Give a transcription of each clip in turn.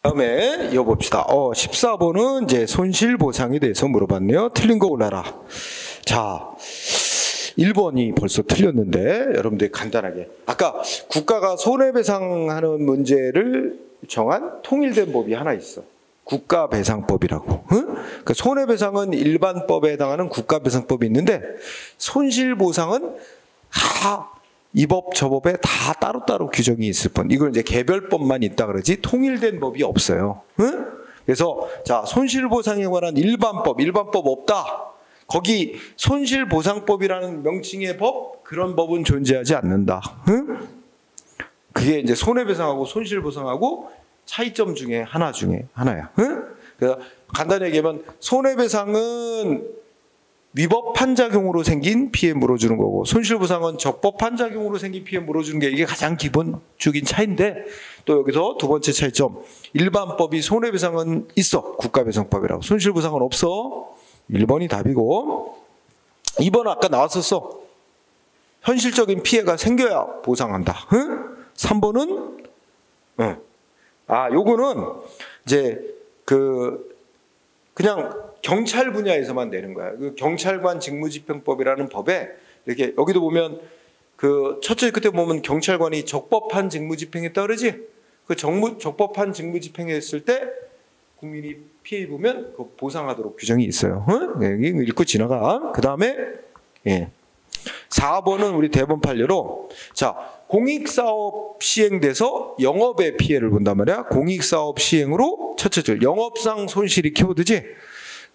다음에 이어봅시다. 14번은 이제 손실보상에 대해서 물어봤네요. 틀린 거 골라라. 자, 1번이 벌써 틀렸는데 여러분들 간단하게 아까 국가가 손해배상하는 문제를 정한 통일된 법이 하나 있어. 국가배상법이라고. 그러니까 손해배상은 일반법에 해당하는 국가배상법이 있는데 손실보상은 이 법, 저 법에 다 따로따로 규정이 있을 뿐. 이걸 이제 개별법만 있다 그러지 통일된 법이 없어요. 그래서 자, 손실보상에 관한 일반법 없다. 거기 손실보상법이라는 명칭의 법, 그런 법은 존재하지 않는다. 그게 이제 손해배상하고 손실보상하고 차이점 중에 하나야. 그래서 간단히 얘기하면 손해배상은 위법한 작용으로 생긴 피해 물어주는 거고 손실보상은 적법한 작용으로 생긴 피해 물어주는 게 이게 가장 기본적인 차이인데 또 여기서 두 번째 차이점 일반법이 손해배상은 있어 국가배상법이라고 손실보상은 없어 1번이 답이고 2번 아까 나왔었어 현실적인 피해가 생겨야 보상한다 3번은 요거는 이제 그냥 경찰 분야에서만 내는 거야. 그 경찰관 직무집행법이라는 법에 이렇게 여기도 보면 그 첫째 끝에 보면 경찰관이 적법한 직무집행했다 그러지. 그 적법한 직무집행했을 때 국민이 피해 입으면 그 보상하도록 규정이 있어요. 여기 읽고 지나가. 그 다음에 4번은 우리 대본 판례로 자 공익사업 시행돼서 영업의 피해를 본단 말이야. 공익사업 시행으로 첫째 줄 영업상 손실이 키워드지.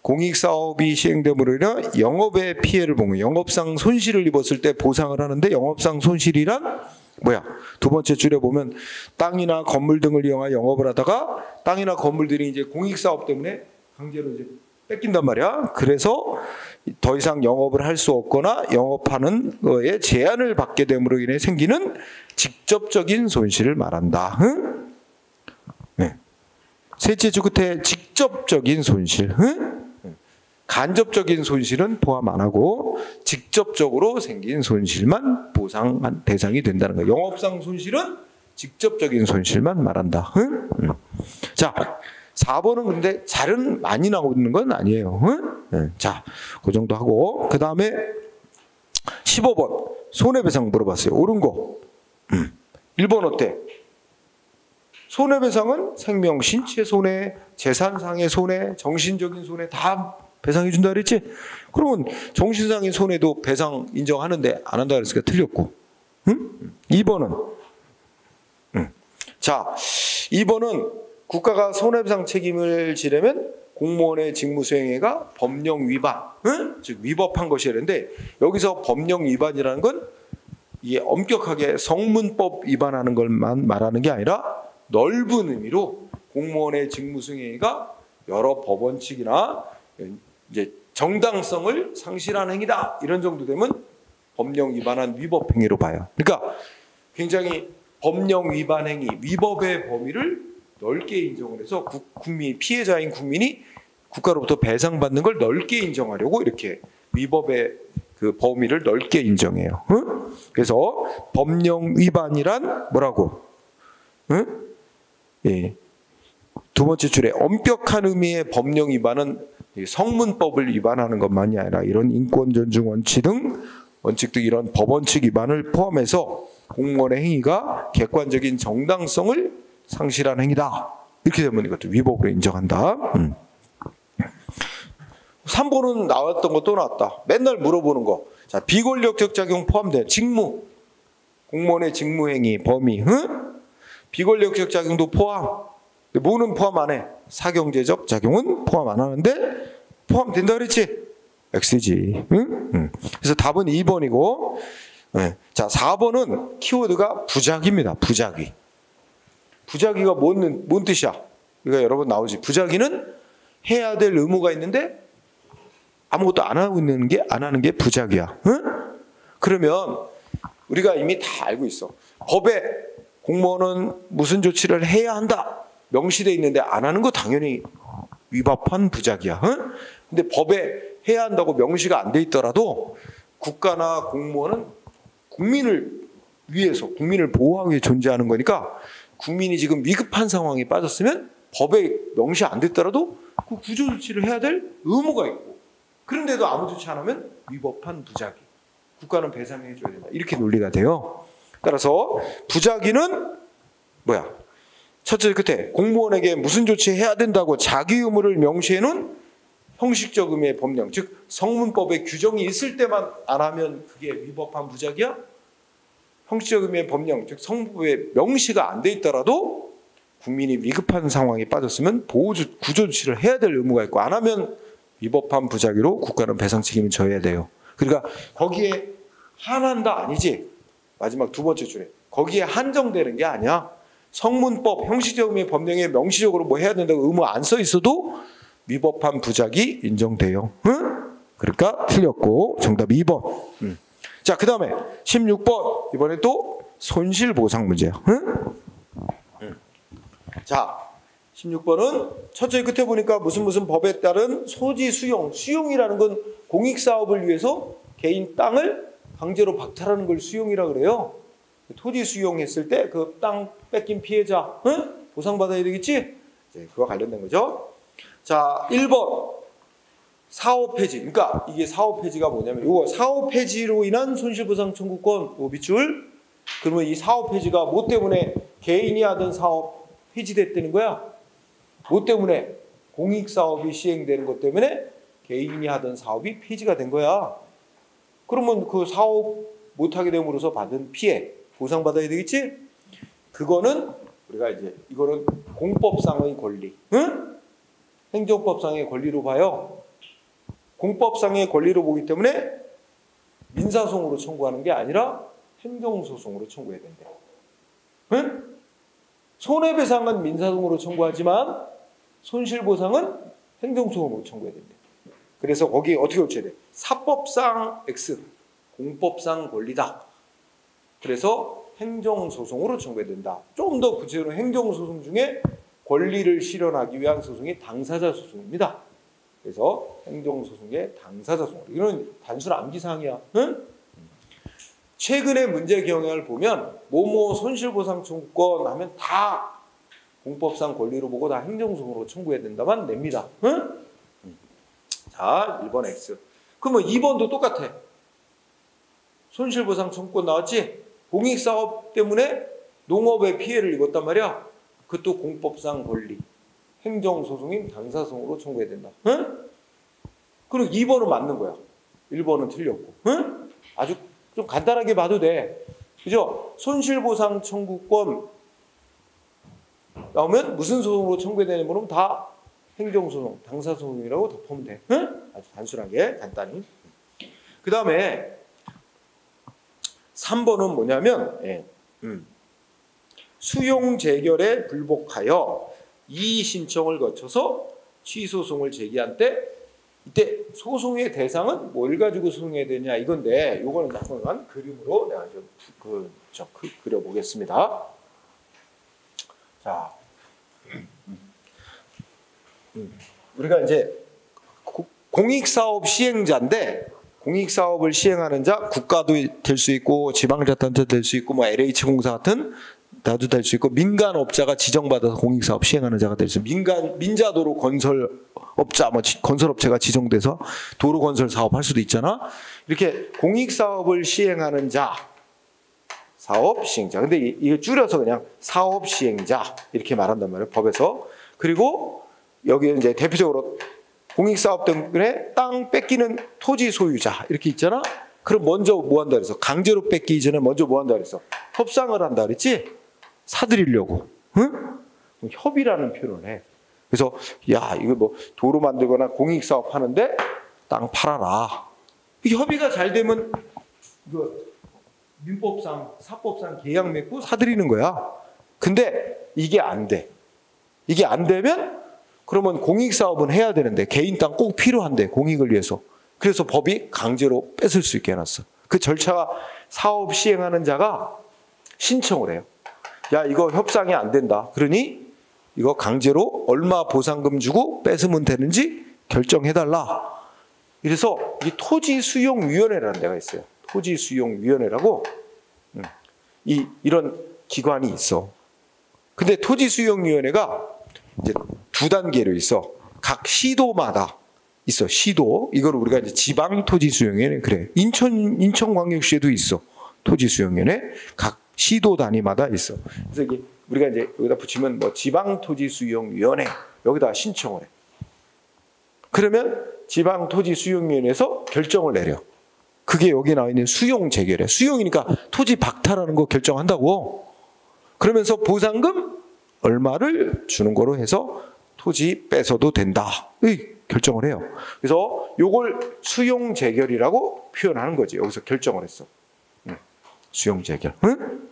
공익사업이 시행됨으로 인해 영업의 피해를 보면 영업상 손실을 입었을 때 보상을 하는데 영업상 손실이란 뭐야? 두 번째 줄에 보면 땅이나 건물 등을 이용하여 영업을 하다가 땅이나 건물들이 이제 공익사업 때문에 강제로 이제 뺏긴단 말이야. 그래서 더 이상 영업을 할 수 없거나 영업하는 거에 제한을 받게 됨으로 인해 생기는 직접적인 손실을 말한다. 셋째 줄 끝에 직접적인 손실. 간접적인 손실은 포함 안 하고 직접적으로 생긴 손실만 보상 대상이 된다는 거예요. 영업상 손실은 직접적인 손실만 말한다. 자, 4번은 근데 잘은 많이 나오는 건 아니에요. 자, 그 정도 하고 그 다음에 15번 손해배상 물어봤어요. 옳은 거. 1번 어때? 손해배상은 생명, 신체 손해, 재산상의 손해, 정신적인 손해 다 배상해 준다 그랬지? 그러면 정신상의 손해도 배상 인정하는데 안 한다 그랬으니까 틀렸고. 2번은 자, 2번은 국가가 손해배상 책임을 지려면 공무원의 직무수행해가 법령 위반, 즉 위법한 것이어야 되는데 여기서 법령 위반이라는 건 이게 엄격하게 성문법 위반하는 것만 말하는 게 아니라 넓은 의미로 공무원의 직무수행해가 여러 법원칙이나 이제 정당성을 상실한 행위다 이런 정도 되면 법령 위반한 위법 행위로 봐요. 그러니까 굉장히 법령 위반 행위, 위법의 범위를 넓게 인정을 해서 국민 피해자인 국민이 국가로부터 배상받는 걸 넓게 인정하려고 이렇게 위법의 그 범위를 넓게 인정해요. 그래서 법령 위반이란 뭐라고? 두 번째 줄에 엄격한 의미의 법령 위반은 성문법을 위반하는 것만이 아니라 이런 인권 존중 원칙 등 이런 법원칙 위반을 포함해서 공무원의 행위가 객관적인 정당성을 상실한 행위다. 이렇게 되면 이것도 위법으로 인정한다. 3번은 나왔던 거 또 나왔다. 맨날 물어보는 거. 자, 비권력적 작용 포함된 직무. 공무원의 직무행위 범위. 비권력적 작용도 포함. 뭐는 포함 안 해? 사경제적 작용은 포함 안 하는데 포함된다 그랬지? X지. 그래서 답은 2번이고 자 4번은 키워드가 부작위입니다. 부작위. 부작위가 뭔 뜻이야? 이거 여러 번 나오지. 부작위는 해야 될 의무가 있는데 아무것도 안 하는 게 부작위야. 그러면 우리가 이미 다 알고 있어. 법에 공무원은 무슨 조치를 해야 한다. 명시되어 있는데 안 하는 거 당연히 위법한 부작위야. 근데 법에 해야 한다고 명시가 안 돼 있더라도 국가나 공무원은 국민을 위해서 국민을 보호하기 위해 존재하는 거니까 국민이 지금 위급한 상황에 빠졌으면 법에 명시 안 됐더라도 그 구조 조치를 해야 될 의무가 있고, 그런데도 아무 조치 안 하면 위법한 부작위, 국가는 배상해 줘야 된다. 이렇게 논리가 돼요. 따라서 부작위는 뭐야? 첫째 끝에 공무원에게 무슨 조치해야 된다고 자기 의무를 명시해 놓은 형식적 의미의 법령, 즉 성문법에 규정이 있을 때만 안 하면 그게 위법한 부작위야? 형식적 의미의 법령, 즉 성문법에 명시가 안 돼 있더라도 국민이 위급한 상황에 빠졌으면 구조 조치를 해야 될 의무가 있고, 안 하면 위법한 부작위로 국가는 배상 책임을 져야 돼요. 그러니까 거기에 한한다 아니지. 마지막 두 번째 줄에 거기에 한정되는 게 아니야. 성문법, 형식적 의미의 법령에 명시적으로 뭐 해야 된다고 의무 안 써 있어도 위법한 부작위 인정돼요. 응? 그러니까 틀렸고 정답 2번. 자, 그 다음에 16번. 이번에 또 손실보상 문제야. 응? 자, 16번은 첫째 끝에 보니까 무슨 법에 따른 소지 수용. 수용이라는 건 공익사업을 위해서 개인 땅을 강제로 박탈하는 걸 수용이라 그래요. 토지 수용했을 때 그 땅 뺏긴 피해자, 응? 보상받아야 되겠지? 네, 그와 관련된 거죠. 자, 1번 사업 폐지. 그러니까 이게 사업 폐지가 뭐냐면 이거 사업 폐지로 인한 손실보상 청구권 요 밑줄. 그러면 이 사업 폐지가 뭐 때문에 개인이 하던 사업 폐지됐다는 거야? 뭐 때문에? 공익사업이 시행되는 것 때문에 개인이 하던 사업이 폐지가 된 거야. 그러면 그 사업 못하게 됨으로써 받은 피해 보상받아야 되겠지? 그거는 우리가 이제 이거는 공법상의 권리, 응? 행정법상의 권리로 봐요. 공법상의 권리로 보기 때문에 민사소송으로 청구하는 게 아니라 행정소송으로 청구해야 된대. 응? 손해배상은 민사소송으로 청구하지만 손실보상은 행정소송으로 청구해야 된대. 그래서 거기 어떻게 고쳐야 돼? 사법상 X, 공법상 권리다. 그래서 행정소송으로 청구해야 된다. 좀 더 구체적으로 행정소송 중에 권리를 실현하기 위한 소송이 당사자 소송입니다. 그래서 행정소송의 당사자 소송. 이건 단순 암기사항이야. 응? 최근의 문제 경향을 보면 뭐뭐 손실보상 청구권 하면 다 공법상 권리로 보고 다 행정소송으로 청구해야 된다만 냅니다. 응? 자, 1번 X. 그러면 2번도 똑같아. 손실보상 청구권 나왔지? 공익사업 때문에 농업에 피해를 입었단 말이야. 그것도 공법상 권리. 행정소송인 당사소송으로 청구해야 된다. 응? 그리고 2번은 맞는 거야. 1번은 틀렸고. 응? 아주 좀 간단하게 봐도 돼. 그죠? 손실보상 청구권 나오면 무슨 소송으로 청구해야 되는 거는 다 행정소송, 당사소송이라고 덮으면 돼. 응? 아주 단순하게, 간단히. 그 다음에 3번은 뭐냐면 수용 재결에 불복하여 이의 신청을 거쳐서 취소송을 제기한 때 이때 소송의 대상은 뭘 가지고 소송해야 되냐 이건데 요거는 잠깐만 그림으로 내가 좀 그려보겠습니다. 자, 우리가 이제 공익사업 시행자인데 공익사업을 시행하는 자 국가도 될 수 있고 지방자치단체도 될 수 있고 뭐 LH공사 같은 나도 될 수 있고 민간업자가 지정받아서 공익사업 시행하는 자가 될 수 있고 민자도로 건설업자 뭐 건설업체가 지정돼서 도로 건설 사업 할 수도 있잖아. 이렇게 공익사업을 시행하는 자 사업 시행자. 근데 이거 줄여서 그냥 사업 시행자 이렇게 말한단 말이에요 법에서. 그리고 여기에 이제 대표적으로 공익사업 때문에 땅 뺏기는 토지 소유자 이렇게 있잖아. 그럼 먼저 뭐 한다 그래서 강제로 뺏기기 전에 먼저 뭐 한다 그래서 협상을 한다 그랬지. 사들이려고. 응? 협의라는 표현을 해. 그래서 야 이거 뭐 도로 만들거나 공익사업 하는데 땅 팔아라. 이 협의가 잘 되면 이거 민법상 사법상 계약 맺고 사들이는 거야. 근데 이게 안 돼. 이게 안 되면 그러면 공익사업은 해야 되는데 개인 땅 꼭 필요한데 공익을 위해서. 그래서 법이 강제로 뺏을 수 있게 해놨어. 그 절차가 사업 시행하는 자가 신청을 해요. 야 이거 협상이 안 된다. 그러니 이거 강제로 얼마 보상금 주고 뺏으면 되는지 결정해달라. 그래서 이 토지수용위원회라는 데가 있어요. 토지수용위원회라고 이런 기관이 있어. 근데 토지수용위원회가 이제 두 단계로 있어. 각 시도마다 있어. 시도. 이걸 우리가 이제 지방토지수용위원회 그래. 인천광역시에도 있어. 토지수용위원회 각 시도 단위마다 있어. 그래서 이게 우리가 이제 여기다 붙이면 뭐 지방토지수용위원회 여기다 신청을 해. 그러면 지방토지수용위원회에서 결정을 내려. 그게 여기 나와 있는 수용 재결이야. 수용이니까 토지 박탈하는 거 결정한다고. 그러면서 보상금 얼마를 주는 거로 해서 토지 뺏어도 된다. 결정을 해요. 그래서 요걸 수용 재결이라고 표현하는 거지. 여기서 결정을 했어. 수용 재결. 응?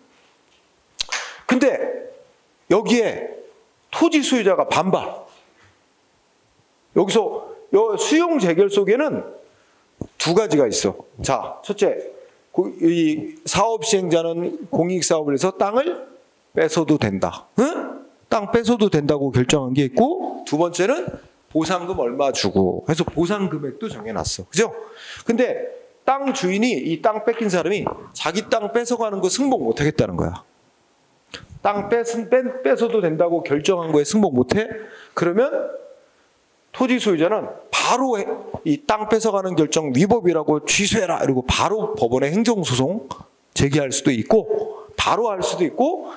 근데 여기에 토지 소유자가 반발. 여기서 수용 재결 속에는 두 가지가 있어. 자, 첫째, 이 사업 시행자는 공익사업을 해서 땅을 뺏어도 된다. 응? 땅 뺏어도 된다고 결정한 게 있고, 두 번째는 보상금 얼마 주고 해서 보상 금액도 정해놨어. 그죠? 근데 땅 주인이 이 땅 뺏긴 사람이 자기 땅 뺏어가는 거 승복 못 하겠다는 거야. 땅 뺏어도 된다고 결정한 거에 승복 못 해? 그러면 토지 소유자는 바로 이 땅 뺏어가는 결정 위법이라고 취소해라 이러고 바로 법원에 행정소송 제기할 수도 있고 바로 할 수도 있고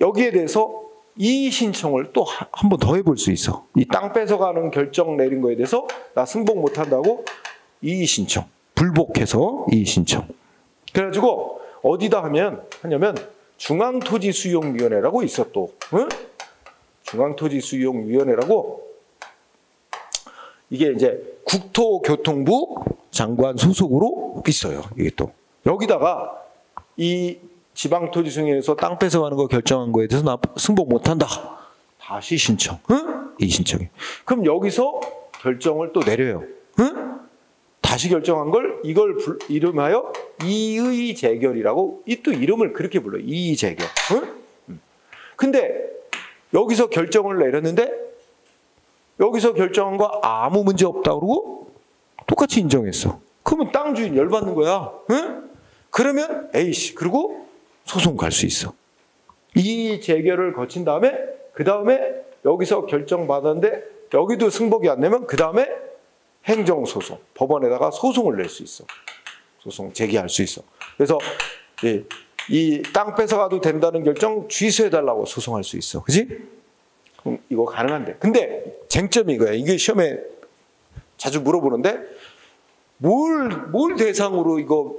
여기에 대해서 이의 신청을 또 한 번 더 해볼 수 있어. 이 땅 뺏어가는 결정 내린 거에 대해서 나 승복 못 한다고 이의 신청. 불복해서 이의 신청. 그래가지고 어디다 하냐면 중앙토지수용위원회라고 있어 또. 응? 중앙토지수용위원회라고 이게 이제 국토교통부 장관 소속으로 있어요. 이게 또 여기다가 이 지방토지수용위원회에서 땅 뺏어가는 거 결정한 거에 대해서 나 승복 못한다. 다시 신청. 응? 이 신청이. 그럼 여기서 결정을 또 내려요. 응? 다시 결정한 걸 이걸 이름하여 이의 재결이라고 또 이름을 그렇게 불러요. 이의 재결. 응? 근데 여기서 결정을 내렸는데 여기서 결정한 거 아무 문제 없다 그러고 똑같이 인정했어. 그러면 땅 주인 열받는 거야. 응? 그러면 에이씨 그리고 소송 갈 수 있어. 이 재결을 거친 다음에 그 다음에 여기서 결정 받았는데 여기도 승복이 안 되면 그 다음에 행정소송 법원에다가 소송을 낼 수 있어. 소송 제기할 수 있어. 그래서 이 땅 뺏어가도 된다는 결정 취소해달라고 소송할 수 있어. 그지? 그럼 이거 가능한데. 근데 쟁점이 이거야. 이게 시험에 자주 물어보는데 뭘 대상으로 이거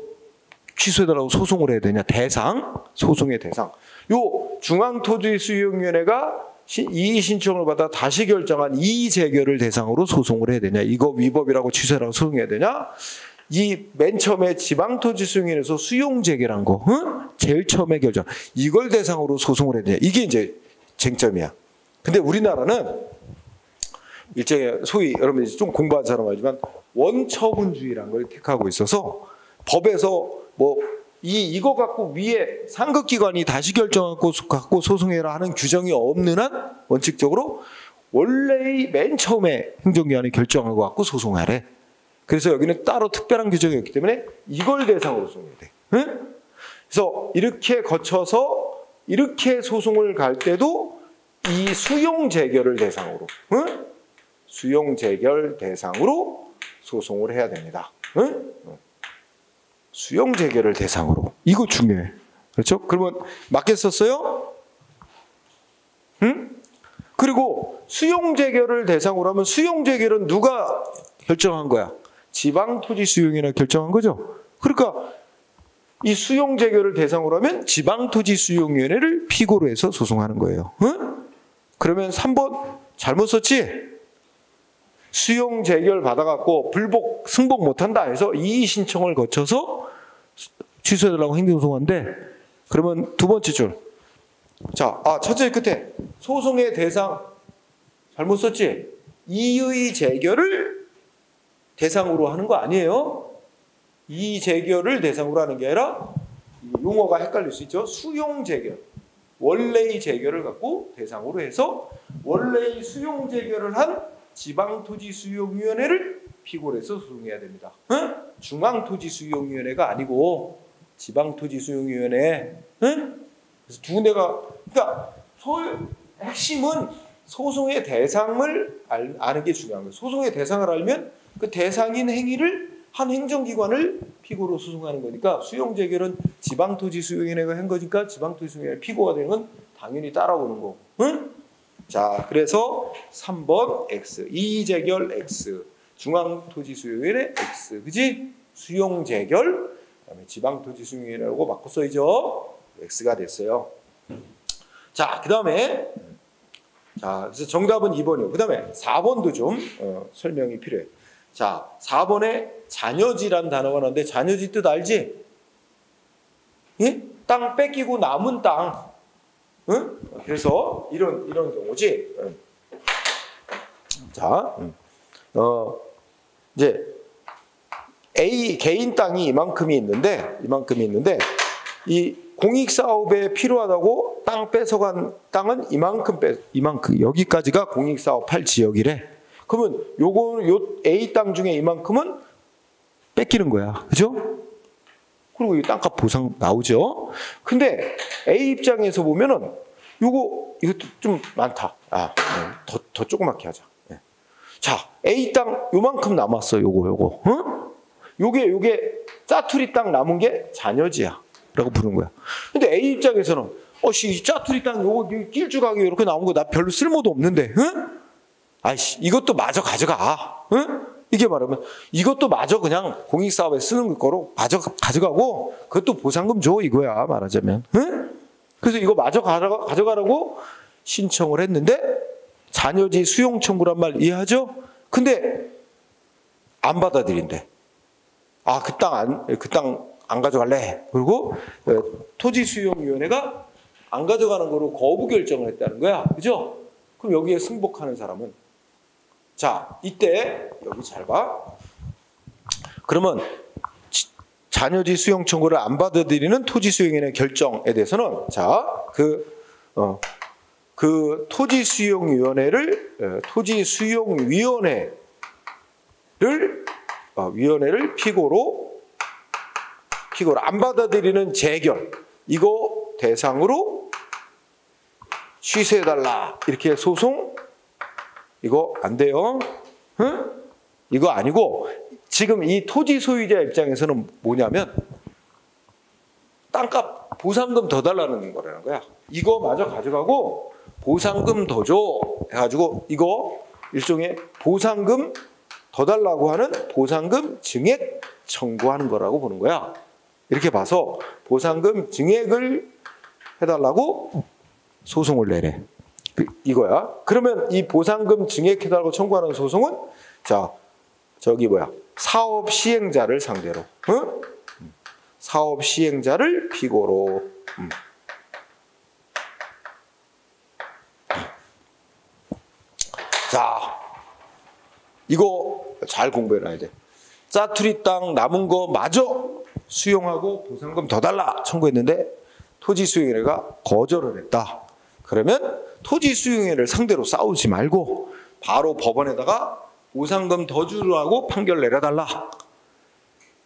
취소해달라고 소송을 해야 되냐? 대상, 소송의 대상. 요 중앙토지수용위원회가 이의 신청을 받아 다시 결정한 이의 재결을 대상으로 소송을 해야 되냐? 이거 위법이라고 취소하라고 소송해야 되냐? 이 맨 처음에 지방토지수용위원회에서 수용 재결한 거, 응? 제일 처음에 결정. 이걸 대상으로 소송을 해야 되냐? 이게 이제 쟁점이야. 근데 우리나라는 일종의 소위 여러분들이 좀 공부한 사람 알지만 원처분주의라는 걸 택하고 있어서 법에서 뭐 이거 갖고 위에 상급기관이 다시 결정하고 소송해라 하는 규정이 없는 한 원칙적으로 원래의 맨 처음에 행정기관이 결정하고 갖고 소송하래. 그래서 여기는 따로 특별한 규정이 없기 때문에 이걸 대상으로 소송해야 돼. 응? 그래서 이렇게 거쳐서 이렇게 소송을 갈 때도 이 수용 재결을 대상으로, 응? 수용 재결 대상으로 소송을 해야 됩니다. 응? 수용 재결을 대상으로. 이거 중요해. 그렇죠? 그러면 맞게 썼어요? 응? 그리고 수용 재결을 대상으로 하면 수용 재결은 누가 결정한 거야? 지방토지수용위원회가 결정한 거죠. 그러니까 이 수용 재결을 대상으로 하면 지방토지수용위원회를 피고로 해서 소송하는 거예요. 응? 그러면 3번 잘못 썼지? 수용 재결 받아갖고 불복, 승복 못한다 해서 이의 신청을 거쳐서 취소해달라고 행정소송한데 그러면 두 번째 줄. 자, 첫째 끝에 소송의 대상 잘못 썼지? 이의 재결을 대상으로 하는 거 아니에요? 이의 재결을 대상으로 하는 게 아니라 용어가 헷갈릴 수 있죠. 수용 재결. 원래의 재결을 갖고 대상으로 해서 원래의 수용 재결을 한 지방토지수용위원회를 피고로 해서 소송해야 됩니다. 응? 중앙토지수용위원회가 아니고 지방토지수용위원회. 응? 그래서 두 군데가 그러니까 핵심은 소송의 대상을 아는 게 중요한 거예요. 소송의 대상을 알면 그 대상인 행위를 한 행정기관을 피고로 소송하는 거니까 수용재결은 지방토지수용위원회가 한 거니까 지방토지수용위원회 피고가 되는 건 당연히 따라오는 거고. 응? 자, 그래서 3번 X, 이의재결 X, 중앙토지수용위원회 X, 그지? 수용재결, 그다음에 지방토지수용위원회라고 바꿔 써야죠. X가 됐어요. 자, 그다음에 자, 그래서 정답은 2번이요. 그다음에 4번도 좀 설명이 필요해. 자, 4번에 잔여지란 단어가 나오는데 잔여지 뜻 알지? 예? 땅 뺏기고 남은 땅. 응? 그래서 이런 경우지. 자, 이제 A 개인 땅이 이만큼이 있는데 이 공익 사업에 필요하다고 땅 뺏어간 땅은 이만큼 여기까지가 공익 사업할 지역이래. 그러면 요 A 땅 중에 이만큼은 뺏기는 거야. 그죠? 그리고 이 땅값 보상 나오죠. 근데 A 입장에서 보면은 이것도 좀 많다. 더 조그맣게 하자. 네. 자, A 땅 요만큼 남았어. 요거. 응? 요게 짜투리 땅 남은 게 잔여지야. 라고 부르는 거야. 근데 A 입장에서는 이 짜투리 땅 요거 길쭉하게 이렇게 나온 거 나 별로 쓸모도 없는데. 응? 아이씨, 이것도 마저 가져가. 응? 이게 말하면 이것도 마저 그냥 공익사업에 쓰는 거로 마저 가져가고 그것도 보상금 줘 이거야 말하자면. 응? 그래서 이거 마저 가져가라고 신청을 했는데 잔여지 수용 청구란 말 이해하죠? 근데 안 받아들인대. 그 땅 안 가져갈래. 그리고 토지수용위원회가 안 가져가는 거로 거부 결정을 했다는 거야. 그죠? 그럼 여기에 승복하는 사람은 자, 이때 여기 잘 봐. 그러면 잔여지 수용 청구를 안 받아들이는 토지수용위원회 결정에 대해서는 자, 그 토지수용위원회를 피고로 안 받아들이는 재결 이거 대상으로 취소해달라 이렇게 소송 이거 안 돼요. 응? 이거 아니고 지금 이 토지 소유자 입장에서는 뭐냐면 땅값 보상금 더 달라는 거라는 거야. 이거 마저 가져가고 보상금 더 줘 해가지고 이거 일종의 보상금 더 달라고 하는 보상금 증액 청구하는 거라고 보는 거야. 이렇게 봐서 보상금 증액을 해달라고 소송을 내래. 이거야. 그러면 이 보상금 증액해달라고 청구하는 소송은 자, 사업 시행자를 상대로, 응? 사업 시행자를 피고로. 자, 이거 잘 공부해놔야 돼. 짜투리 땅 남은 거 마저 수용하고 보상금 더 달라 청구했는데 토지수용위원회가 거절을 했다. 그러면 토지수용위원회를 상대로 싸우지 말고 바로 법원에다가 보상금 더 주라고 판결 내려달라.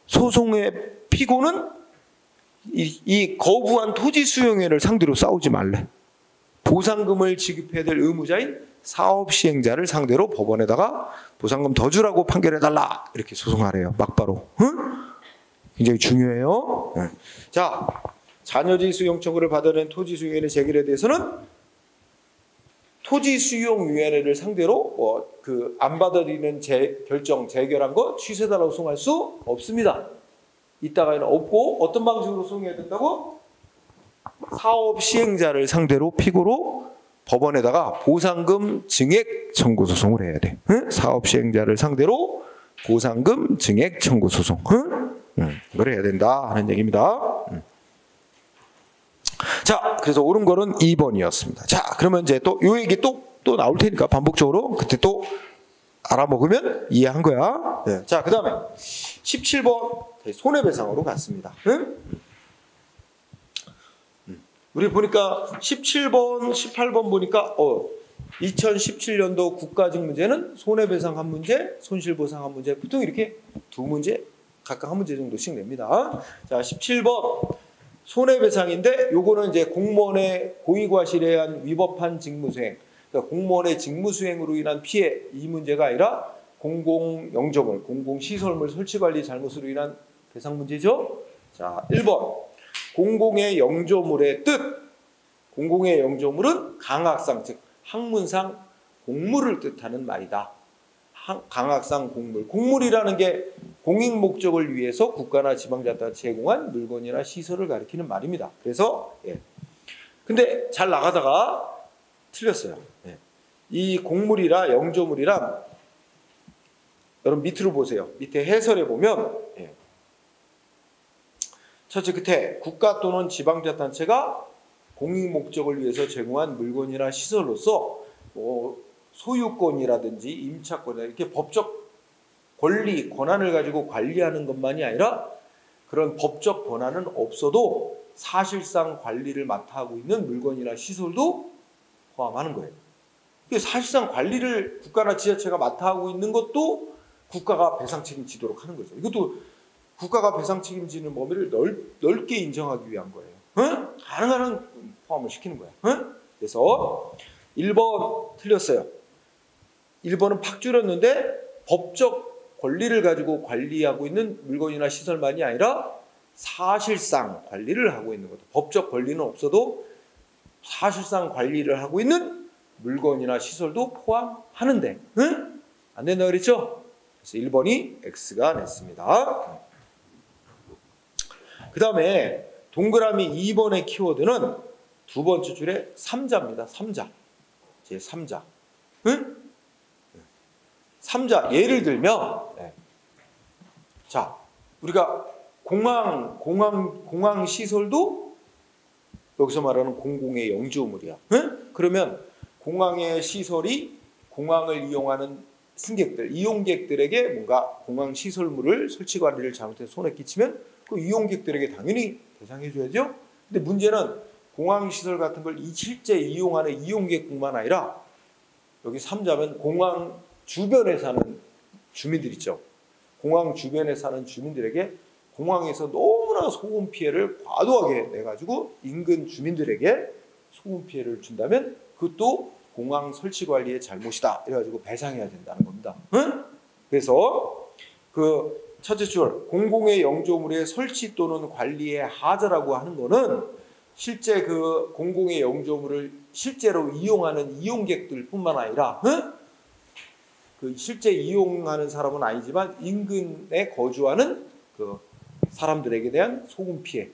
소송의 피고는 이 거부한 토지수용위원회를 상대로 싸우지 말래. 보상금을 지급해야 될 의무자인 사업시행자를 상대로 법원에다가 보상금 더 주라고 판결해달라. 이렇게 소송하래요. 막바로. 응? 굉장히 중요해요. 네. 자, 잔여지 수용 청구를 받아낸 토지수용위원회 재결에 대해서는 토지수용위원회를 상대로 안 받아들이는 결정 재결한 거 취소해달라고 소송할 수 없습니다. 이따가는 없고 어떤 방식으로 소송해야 된다고? 사업 시행자를 상대로 피고로 법원에다가 보상금 증액 청구 소송을 해야 돼. 응? 사업 시행자를 상대로 보상금 증액 청구 소송. 응? 이걸 해야 된다 하는 얘기입니다. 자, 그래서 옳은 거는 2번이었습니다. 자, 그러면 이제 또 요 얘기 또 나올 테니까 반복적으로 그때 또 알아먹으면 이해한 거야. 네. 자, 그 다음에 17번 손해배상으로 갔습니다. 응? 우리 보니까 17번, 18번 보니까 2017년도 국가직 문제는 손해배상 한 문제, 손실보상 한 문제, 보통 이렇게 두 문제 각각 한 문제 정도씩 냅니다. 자, 17번 손해배상인데 요거는 이제 공무원의 고의과실에 의한 위법한 직무수행, 그러니까 공무원의 직무수행으로 인한 피해 이 문제가 아니라 공공영조물, 공공시설물 설치관리 잘못으로 인한 배상 문제죠. 자, 1번 공공의 영조물의 뜻. 공공의 영조물은 강학상, 즉 학문상 공물을 뜻하는 말이다. 강학상 공물. 공물이라는 게 공익 목적을 위해서 국가나 지방자치가 제공한 물건이나 시설을 가리키는 말입니다. 그래서 근데 잘 나가다가 틀렸어요. 이 공물이라 영조물이란 여러분 밑으로 보세요. 밑에 해설에 보면 첫째 끝에 국가 또는 지방자치단체가 공익 목적을 위해서 제공한 물건이나 시설로서 소유권이라든지 임차권이나 이렇게 법적 권리, 권한을 가지고 관리하는 것만이 아니라 그런 법적 권한은 없어도 사실상 관리를 맡아 하고 있는 물건이나 시설도 포함하는 거예요. 사실상 관리를 국가나 지자체가 맡아 하고 있는 것도 국가가 배상 책임지도록 하는 거죠. 이것도 국가가 배상 책임지는 범위를 넓게 인정하기 위한 거예요. 가능한 한 포함을 시키는 거야. 그래서 1번 틀렸어요. 1번은 팍 줄였는데 법적 권리를 가지고 관리하고 있는 물건이나 시설만이 아니라 사실상 관리를 하고 있는 거죠. 법적 권리는 없어도 사실상 관리를 하고 있는 물건이나 시설도 포함하는데 안 된다 그랬죠? 그래서 1번이 X가 냈습니다. 그 다음에 동그라미 2번의 키워드는 두 번째 줄에 3자입니다. 3자. 제 3자. 응? 3자. 예를 들면, 자, 우리가 공항 시설도 여기서 말하는 공공의 영주물이야. 응? 그러면 공항의 시설이 공항을 이용하는 승객들, 이용객들에게 뭔가 공항 시설물을 설치 관리를 잘못해서 손해 끼치면 그 이용객들에게 당연히 배상해줘야죠. 근데 문제는 공항시설 같은 걸 실제 이용하는 이용객뿐만 아니라 여기 3자면 공항 주변에 사는 주민들 있죠. 공항 주변에 사는 주민들에게 공항에서 너무나 소음 피해를 과도하게 내가지고 인근 주민들에게 소음 피해를 준다면 그것도 공항 설치 관리의 잘못이다. 이래가지고 배상해야 된다는 겁니다. 응? 그래서 그 첫째 줄 공공의 영조물의 설치 또는 관리의 하자라고 하는 거는 실제 그 공공의 영조물을 실제로 이용하는 이용객들뿐만 아니라 그 실제 이용하는 사람은 아니지만 인근에 거주하는 그 사람들에게 대한 소음 피해,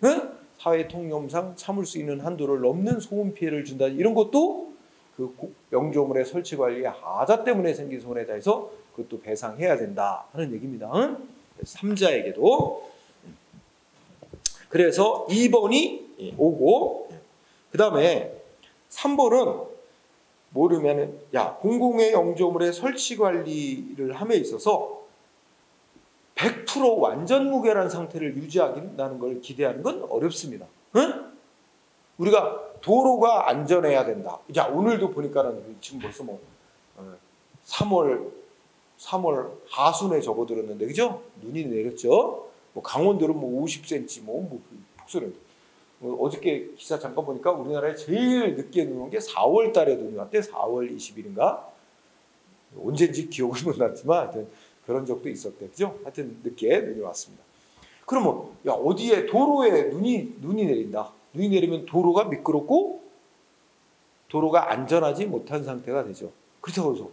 사회 통념상 참을 수 있는 한도를 넘는 소음 피해를 준다. 이런 것도 그 영조물의 설치 관리의 하자 때문에 생긴 손해다 해서 그것도 배상해야 된다 하는 얘기입니다. 3자에게도. 그래서 2번이 오고 그 다음에 3번은 모르면은 공공의 영조물의 설치 관리를 함에 있어서 100% 완전 무결한 상태를 유지하긴다는 걸 기대하는 건 어렵습니다. 우리가 도로가 안전해야 된다. 오늘도 보니까는 지금 벌써 3월 하순에 접어들었는데 그죠? 눈이 내렸죠. 강원도는 50cm 폭설이. 어저께 기사 잠깐 보니까 우리나라에 제일 늦게 눈 온 게 4월 달에 눈이 왔대. 4월 20일인가? 언제인지 기억은 못 났지만 하여튼 그런 적도 있었대. 그죠? 하여튼 늦게 눈이 왔습니다. 그러면 어디에 도로에 눈이 내린다. 눈이 내리면 도로가 미끄럽고 도로가 안전하지 못한 상태가 되죠. 그렇다고 해서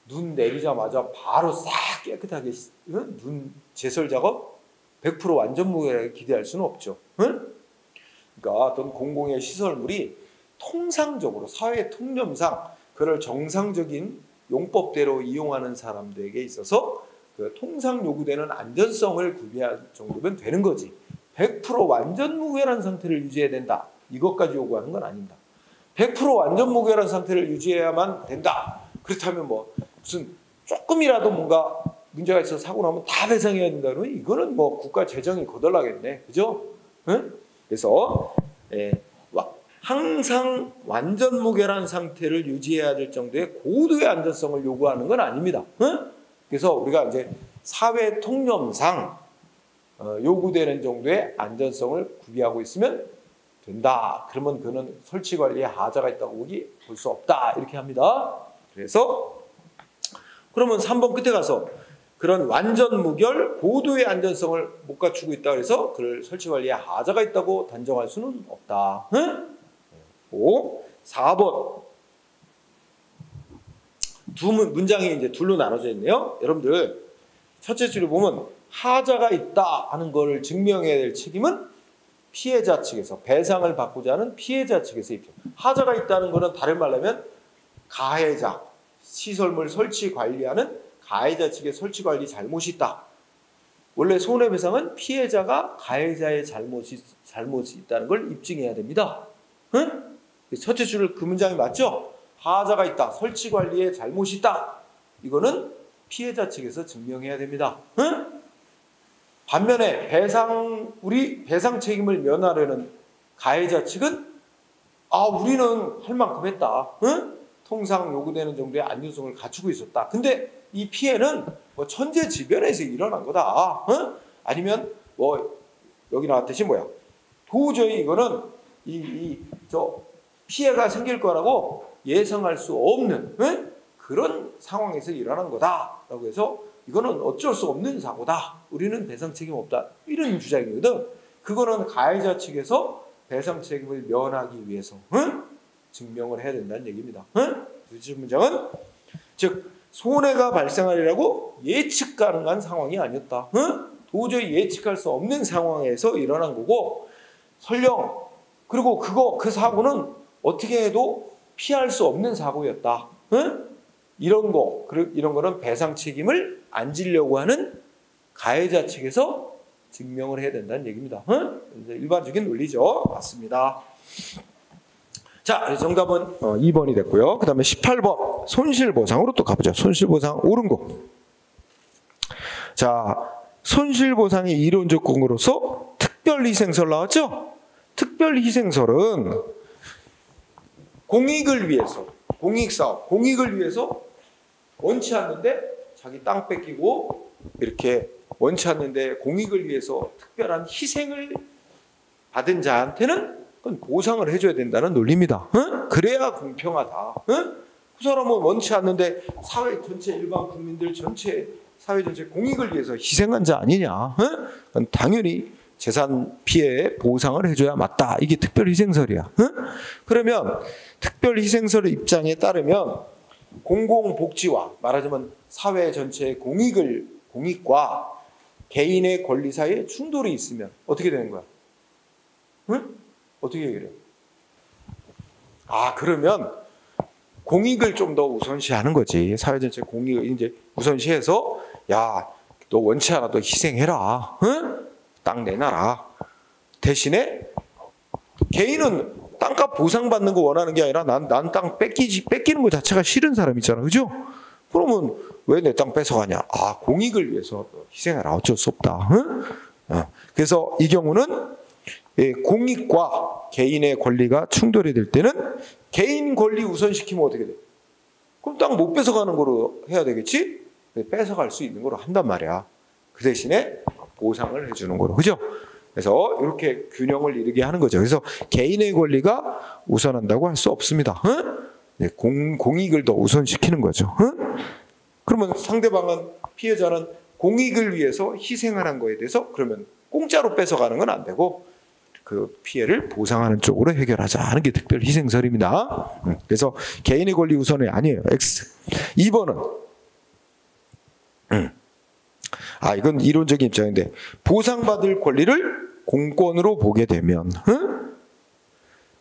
눈 내리자마자 바로 싹 깨끗하게 눈 제설 작업 100% 완전 무결하게 기대할 수는 없죠. 그러니까 어떤 공공의 시설물이 통상적으로 사회 통념상 그를 정상적인 용법대로 이용하는 사람들에게 있어서 그 통상 요구되는 안전성을 구비할 정도면 되는 거지. 100% 완전 무결한 상태를 유지해야 된다. 이것까지 요구하는 건 아닙니다. 100% 완전 무결한 상태를 유지해야만 된다. 그렇다면 무슨 조금이라도 뭔가 문제가 있어서 사고 나면 다 배상해야 된다면 이거는 국가 재정이 거덜나겠네. 그죠? 응? 그래서 항상 완전 무결한 상태를 유지해야 될 정도의 고도의 안전성을 요구하는 건 아닙니다. 응? 그래서 우리가 이제 사회 통념상 요구되는 정도의 안전성을 구비하고 있으면 된다. 그러면 그는 설치 관리에 하자가 있다고 볼 수 없다. 이렇게 합니다. 그래서 그러면 3번 끝에 가서 그런 완전 무결 고도의 안전성을 못 갖추고 있다 그래서 그를 설치 관리에 하자가 있다고 단정할 수는 없다. 응? 4번 두 문장이 이제 둘로 나눠져 있네요. 여러분들 첫째 줄을 보면 하자가 있다 하는 것을 증명해야 될 책임은 피해자 측에서 배상을 받고자 하는 피해자 측에서 입증. 하자가 있다는 것은 다른 말로 하면 가해자, 시설물 설치 관리하는 가해자 측의 설치 관리 잘못이 있다. 원래 손해배상은 피해자가 가해자의 잘못이 있다는 걸 입증해야 됩니다. 응? 첫째 줄을 그 문장이 맞죠? 하자가 있다. 설치 관리에 잘못이 있다. 이거는 피해자 측에서 증명해야 됩니다. 응? 반면에 우리 배상 책임을 면하려는 가해자 측은 우리는 할 만큼 했다. 응? 통상 요구되는 정도의 안전성을 갖추고 있었다. 근데 이 피해는 뭐 천재지변에서 일어난 거다. 응? 아니면 뭐 여기 나왔듯이 도저히 이거는 저 피해가 생길 거라고 예상할 수 없는 그런 상황에서 일어난 거다라고 해서 이거는 어쩔 수 없는 사고다. 우리는 배상 책임 없다. 이런 주장이거든. 그거는 가해자 측에서 배상 책임을 면하기 위해서 증명을 해야 된다는 얘기입니다. 두 문장은 즉 손해가 발생하리라고 예측 가능한 상황이 아니었다. 도저히 예측할 수 없는 상황에서 일어난 거고 설령 그리고 그 사고는 어떻게 해도 피할 수 없는 사고였다. 이런 거는 배상 책임을 안 지려고 하는 가해자 측에서 증명을 해야 된다는 얘기입니다. 일반적인 논리죠. 맞습니다. 자, 정답은 2번이 됐고요. 그 다음에 18번 손실보상으로 또 가보죠. 손실보상 옳은 거. 자, 손실보상의 이론적 근거로서 특별희생설 나왔죠? 특별희생설은 공익을 위해서, 공익사업, 공익을 위해서 원치 않는데 자기 땅 뺏기고 이렇게 원치 않는데 공익을 위해서 특별한 희생을 받은 자한테는 그건 보상을 해줘야 된다는 논리입니다. 그래야 공평하다. 그 사람은 원치 않는데 사회 전체 일반 국민들 전체 사회 전체 공익을 위해서 희생한 자 아니냐. 그건 당연히 재산 피해에 보상을 해줘야 맞다. 이게 특별희생설이야. 그러면 특별희생설의 입장에 따르면 공공복지와 말하자면 사회 전체의 공익과 개인의 권리 사이에 충돌이 있으면 어떻게 되는 거야? 어떻게 해결해? 그러면 공익을 좀 더 우선시하는 거지. 사회 전체 공익을 이제 우선시해서 너 원치 않아도 희생해라. 땅 내놔라. 대신에 개인은 땅값 보상받는 거 원하는 게 아니라 난 땅 뺏기는 거 자체가 싫은 사람 있잖아. 그죠? 그러면 왜 내 땅 뺏어가냐? 공익을 위해서 희생해라. 어쩔 수 없다. 그래서 이 경우는 공익과 개인의 권리가 충돌이 될 때는 개인 권리 우선시키면 어떻게 돼? 그럼 땅 못 뺏어가는 거로 해야 되겠지? 뺏어갈 수 있는 거로 한단 말이야. 그 대신에 보상을 해주는 거로. 그죠? 그래서 이렇게 균형을 이루게 하는 거죠. 그래서 개인의 권리가 우선한다고 할 수 없습니다. 공익을 더 우선시키는 거죠. 그러면 상대방은 피해자는 공익을 위해서 희생을 한 거에 대해서 그러면 공짜로 뺏어가는 건 안 되고 그 피해를 보상하는 쪽으로 해결하자 하는 게 특별희생설입니다. 그래서 개인의 권리 우선이 아니에요. X. 2번은 이건 이론적인 입장인데 보상받을 권리를 공권으로 보게 되면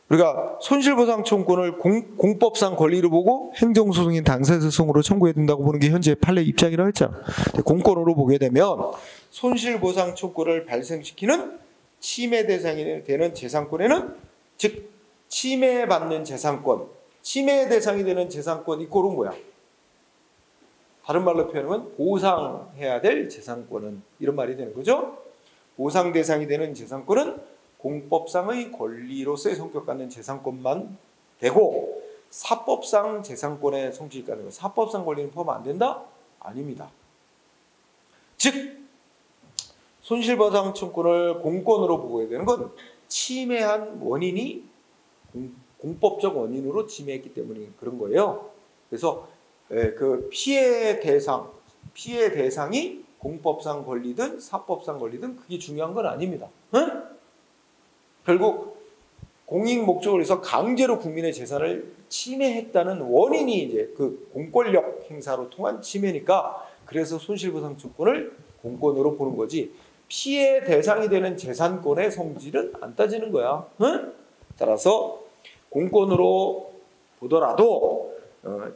우리가 손실보상 청구권을 공법상 권리로 보고 행정소송인 당사자소송으로 청구해야 된다고 보는 게 현재 판례 입장이라고 했잖아. 공권으로 보게 되면 손실보상 청구를 발생시키는 침해 대상이 되는 재산권에는 즉 침해받는 재산권, 침해 대상이 되는 재산권 이꼴은 뭐야? 다른 말로 표현하면 보상해야 될 재산권은 이런 말이 되는 거죠. 보상 대상이 되는 재산권은 공법상의 권리로서의 성격 갖는 재산권만 되고 사법상 재산권의 성질이 갖는 거. 사법상 권리는 포함 안 된다? 아닙니다. 즉 손실보상 청구를 공권으로 보고해야 되는 건 침해한 원인이 공법적 원인으로 침해했기 때문에 그런 거예요. 그래서 그 피해 대상이 공법상 권리든 사법상 권리든 그게 중요한 건 아닙니다. 응? 결국 공익 목적을 위해서 강제로 국민의 재산을 침해했다는 원인이 이제 그 공권력 행사로 통한 침해니까 그래서 손실보상 청구를 공권으로 보는 거지 피해 대상이 되는 재산권의 성질은 안 따지는 거야. 응? 따라서 공권으로 보더라도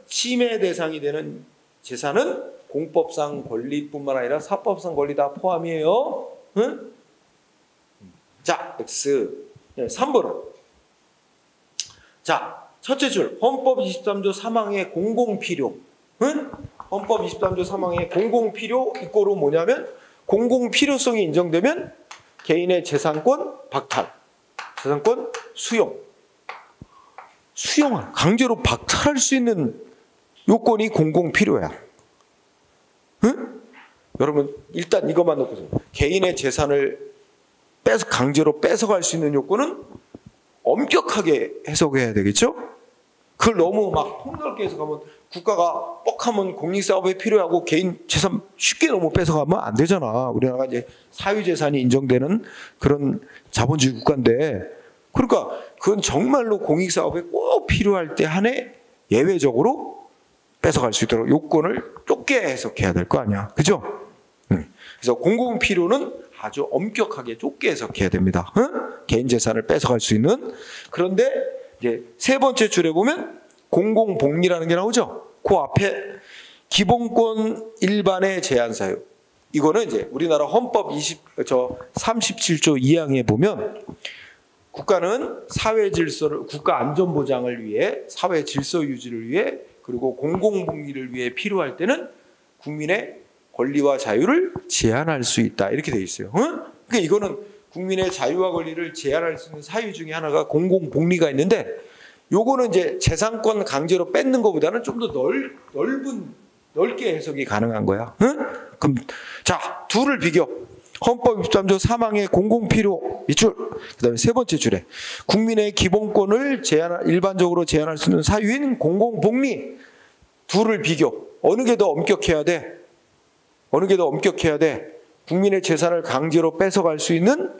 침해 대상이 되는 재산은 공법상 권리뿐만 아니라 사법상 권리 다 포함이에요. 응? 자, X 3번은 자, 첫째 줄 헌법 23조 3항의 공공필요. 응? 헌법 23조 3항의 공공필요 이꼬로 뭐냐면 공공필요성이 인정되면 개인의 재산권 박탈, 재산권 수용, 강제로 박탈할 수 있는 요건이 공공필요야. 응? 여러분 일단 이것만 놓고서 개인의 재산을 강제로 뺏어갈 수 있는 요건은 엄격하게 해석해야 되겠죠? 그걸 너무 막 폭넓게 해석하면 국가가 뻑하면 공익사업에 필요하고 개인 재산 쉽게 너무 뺏어가면 안 되잖아. 우리나라가 이제 사유재산이 인정되는 그런 자본주의 국가인데 그러니까 그건 정말로 공익사업에 꼭 필요할 때 한해 예외적으로 뺏어갈 수 있도록 요건을 좁게 해석해야 될 거 아니야. 그죠? 그래서 공공필요는 아주 엄격하게 좁게 해석해야 됩니다. 개인 재산을 뺏어갈 수 있는. 그런데 이제 세 번째 줄에 보면 공공복리라는 게 나오죠. 그 앞에 기본권 일반의 제한 사유. 이거는 이제 우리나라 헌법 37조 2항에 보면 국가는 사회 질서를 국가 안전 보장을 위해 사회 질서 유지를 위해 그리고 공공복리를 위해 필요할 때는 국민의 권리와 자유를 제한할 수 있다 이렇게 돼 있어요. 그러니까 이거는 국민의 자유와 권리를 제한할 수 있는 사유 중에 하나가 공공복리가 있는데 요거는 이제 재산권 강제로 뺏는 것보다는 좀 더 넓게 해석이 가능한 거야. 그럼 자 둘을 비교. 헌법 23조 3항의 공공필요 이 줄. 그다음에 세 번째 줄에 국민의 기본권을 일반적으로 제한할 수 있는 사유인 공공복리 둘을 비교. 어느 게 더 엄격해야 돼? 어느 게 더 엄격해야 돼? 국민의 재산을 강제로 뺏어갈 수 있는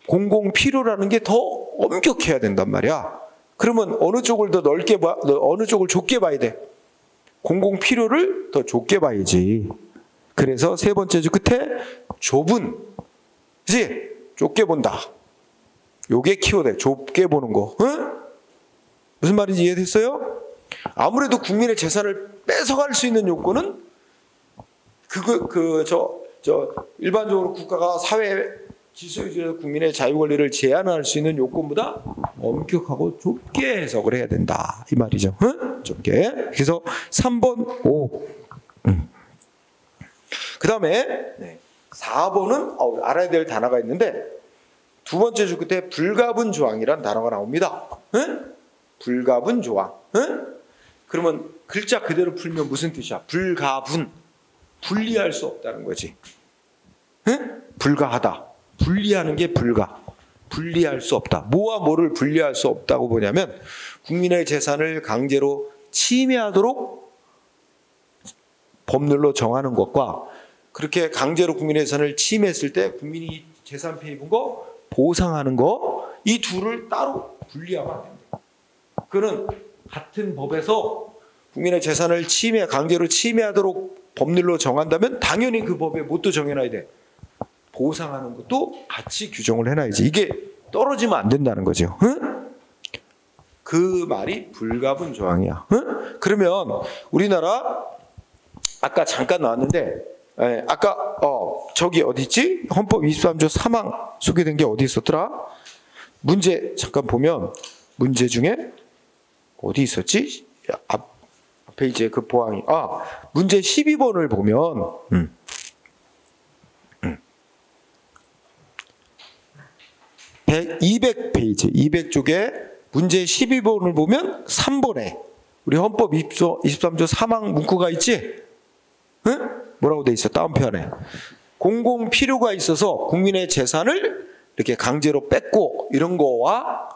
공공필요라는 게 더 엄격해야 된단 말이야. 그러면 어느 쪽을 더 어느 쪽을 좁게 봐야 돼? 공공필요를 더 좁게 봐야지. 그래서 세 번째 줄 끝에 좁은, 그치? 좁게 본다. 요게 키워드, 좁게 보는 거. 응? 무슨 말인지 이해됐어요? 아무래도 국민의 재산을 뺏어갈 수 있는 요건은 일반적으로 국가가 사회 질서 유지에서 국민의 자유 권리를 제한할 수 있는 요건보다 엄격하고 좁게 해석을 해야 된다 이 말이죠. 응? 좁게. 그래서 3번 5. 그 다음에 4번은 알아야 될 단어가 있는데 두 번째 줄 끝에 불가분 조항이란 단어가 나옵니다. 응? 불가분 조항. 응? 그러면 글자 그대로 풀면 무슨 뜻이야? 불가분. 분리할 수 없다는 거지. 응? 불가하다. 분리하는 게 분리할 수 없다. 뭐와 뭐를 분리할 수 없다고 보냐면 국민의 재산을 강제로 침해하도록 법률로 정하는 것과 그렇게 강제로 국민의 재산을 침해했을 때 국민이 재산 피해 입은 거 보상하는 거 이 둘을 따로 분리하면 안 됩니다. 그는 같은 법에서 국민의 재산을 강제로 침해하도록 법률로 정한다면 당연히 그 법에 뭣도 정해놔야 돼. 보상하는 것도 같이 규정을 해놔야지. 이게 떨어지면 안 된다는 거죠. 응? 그 말이 불가분 조항이야. 응? 그러면 우리나라 아까 잠깐 나왔는데 아까 저기 어디 있지? 헌법 23조 3항 소개된 게 어디 있었더라? 문제 잠깐 보면 문제 중에 어디 있었지? 앞에 이제 그 보항이 문제 12번을 보면 200페이지 200쪽에 문제 12번을 보면 3번에 우리 헌법 23조 3항 문구가 있지? 응? 뭐라고 돼 있어? 다운편에 공공 필요가 있어서 국민의 재산을 이렇게 강제로 뺏고 이런 거와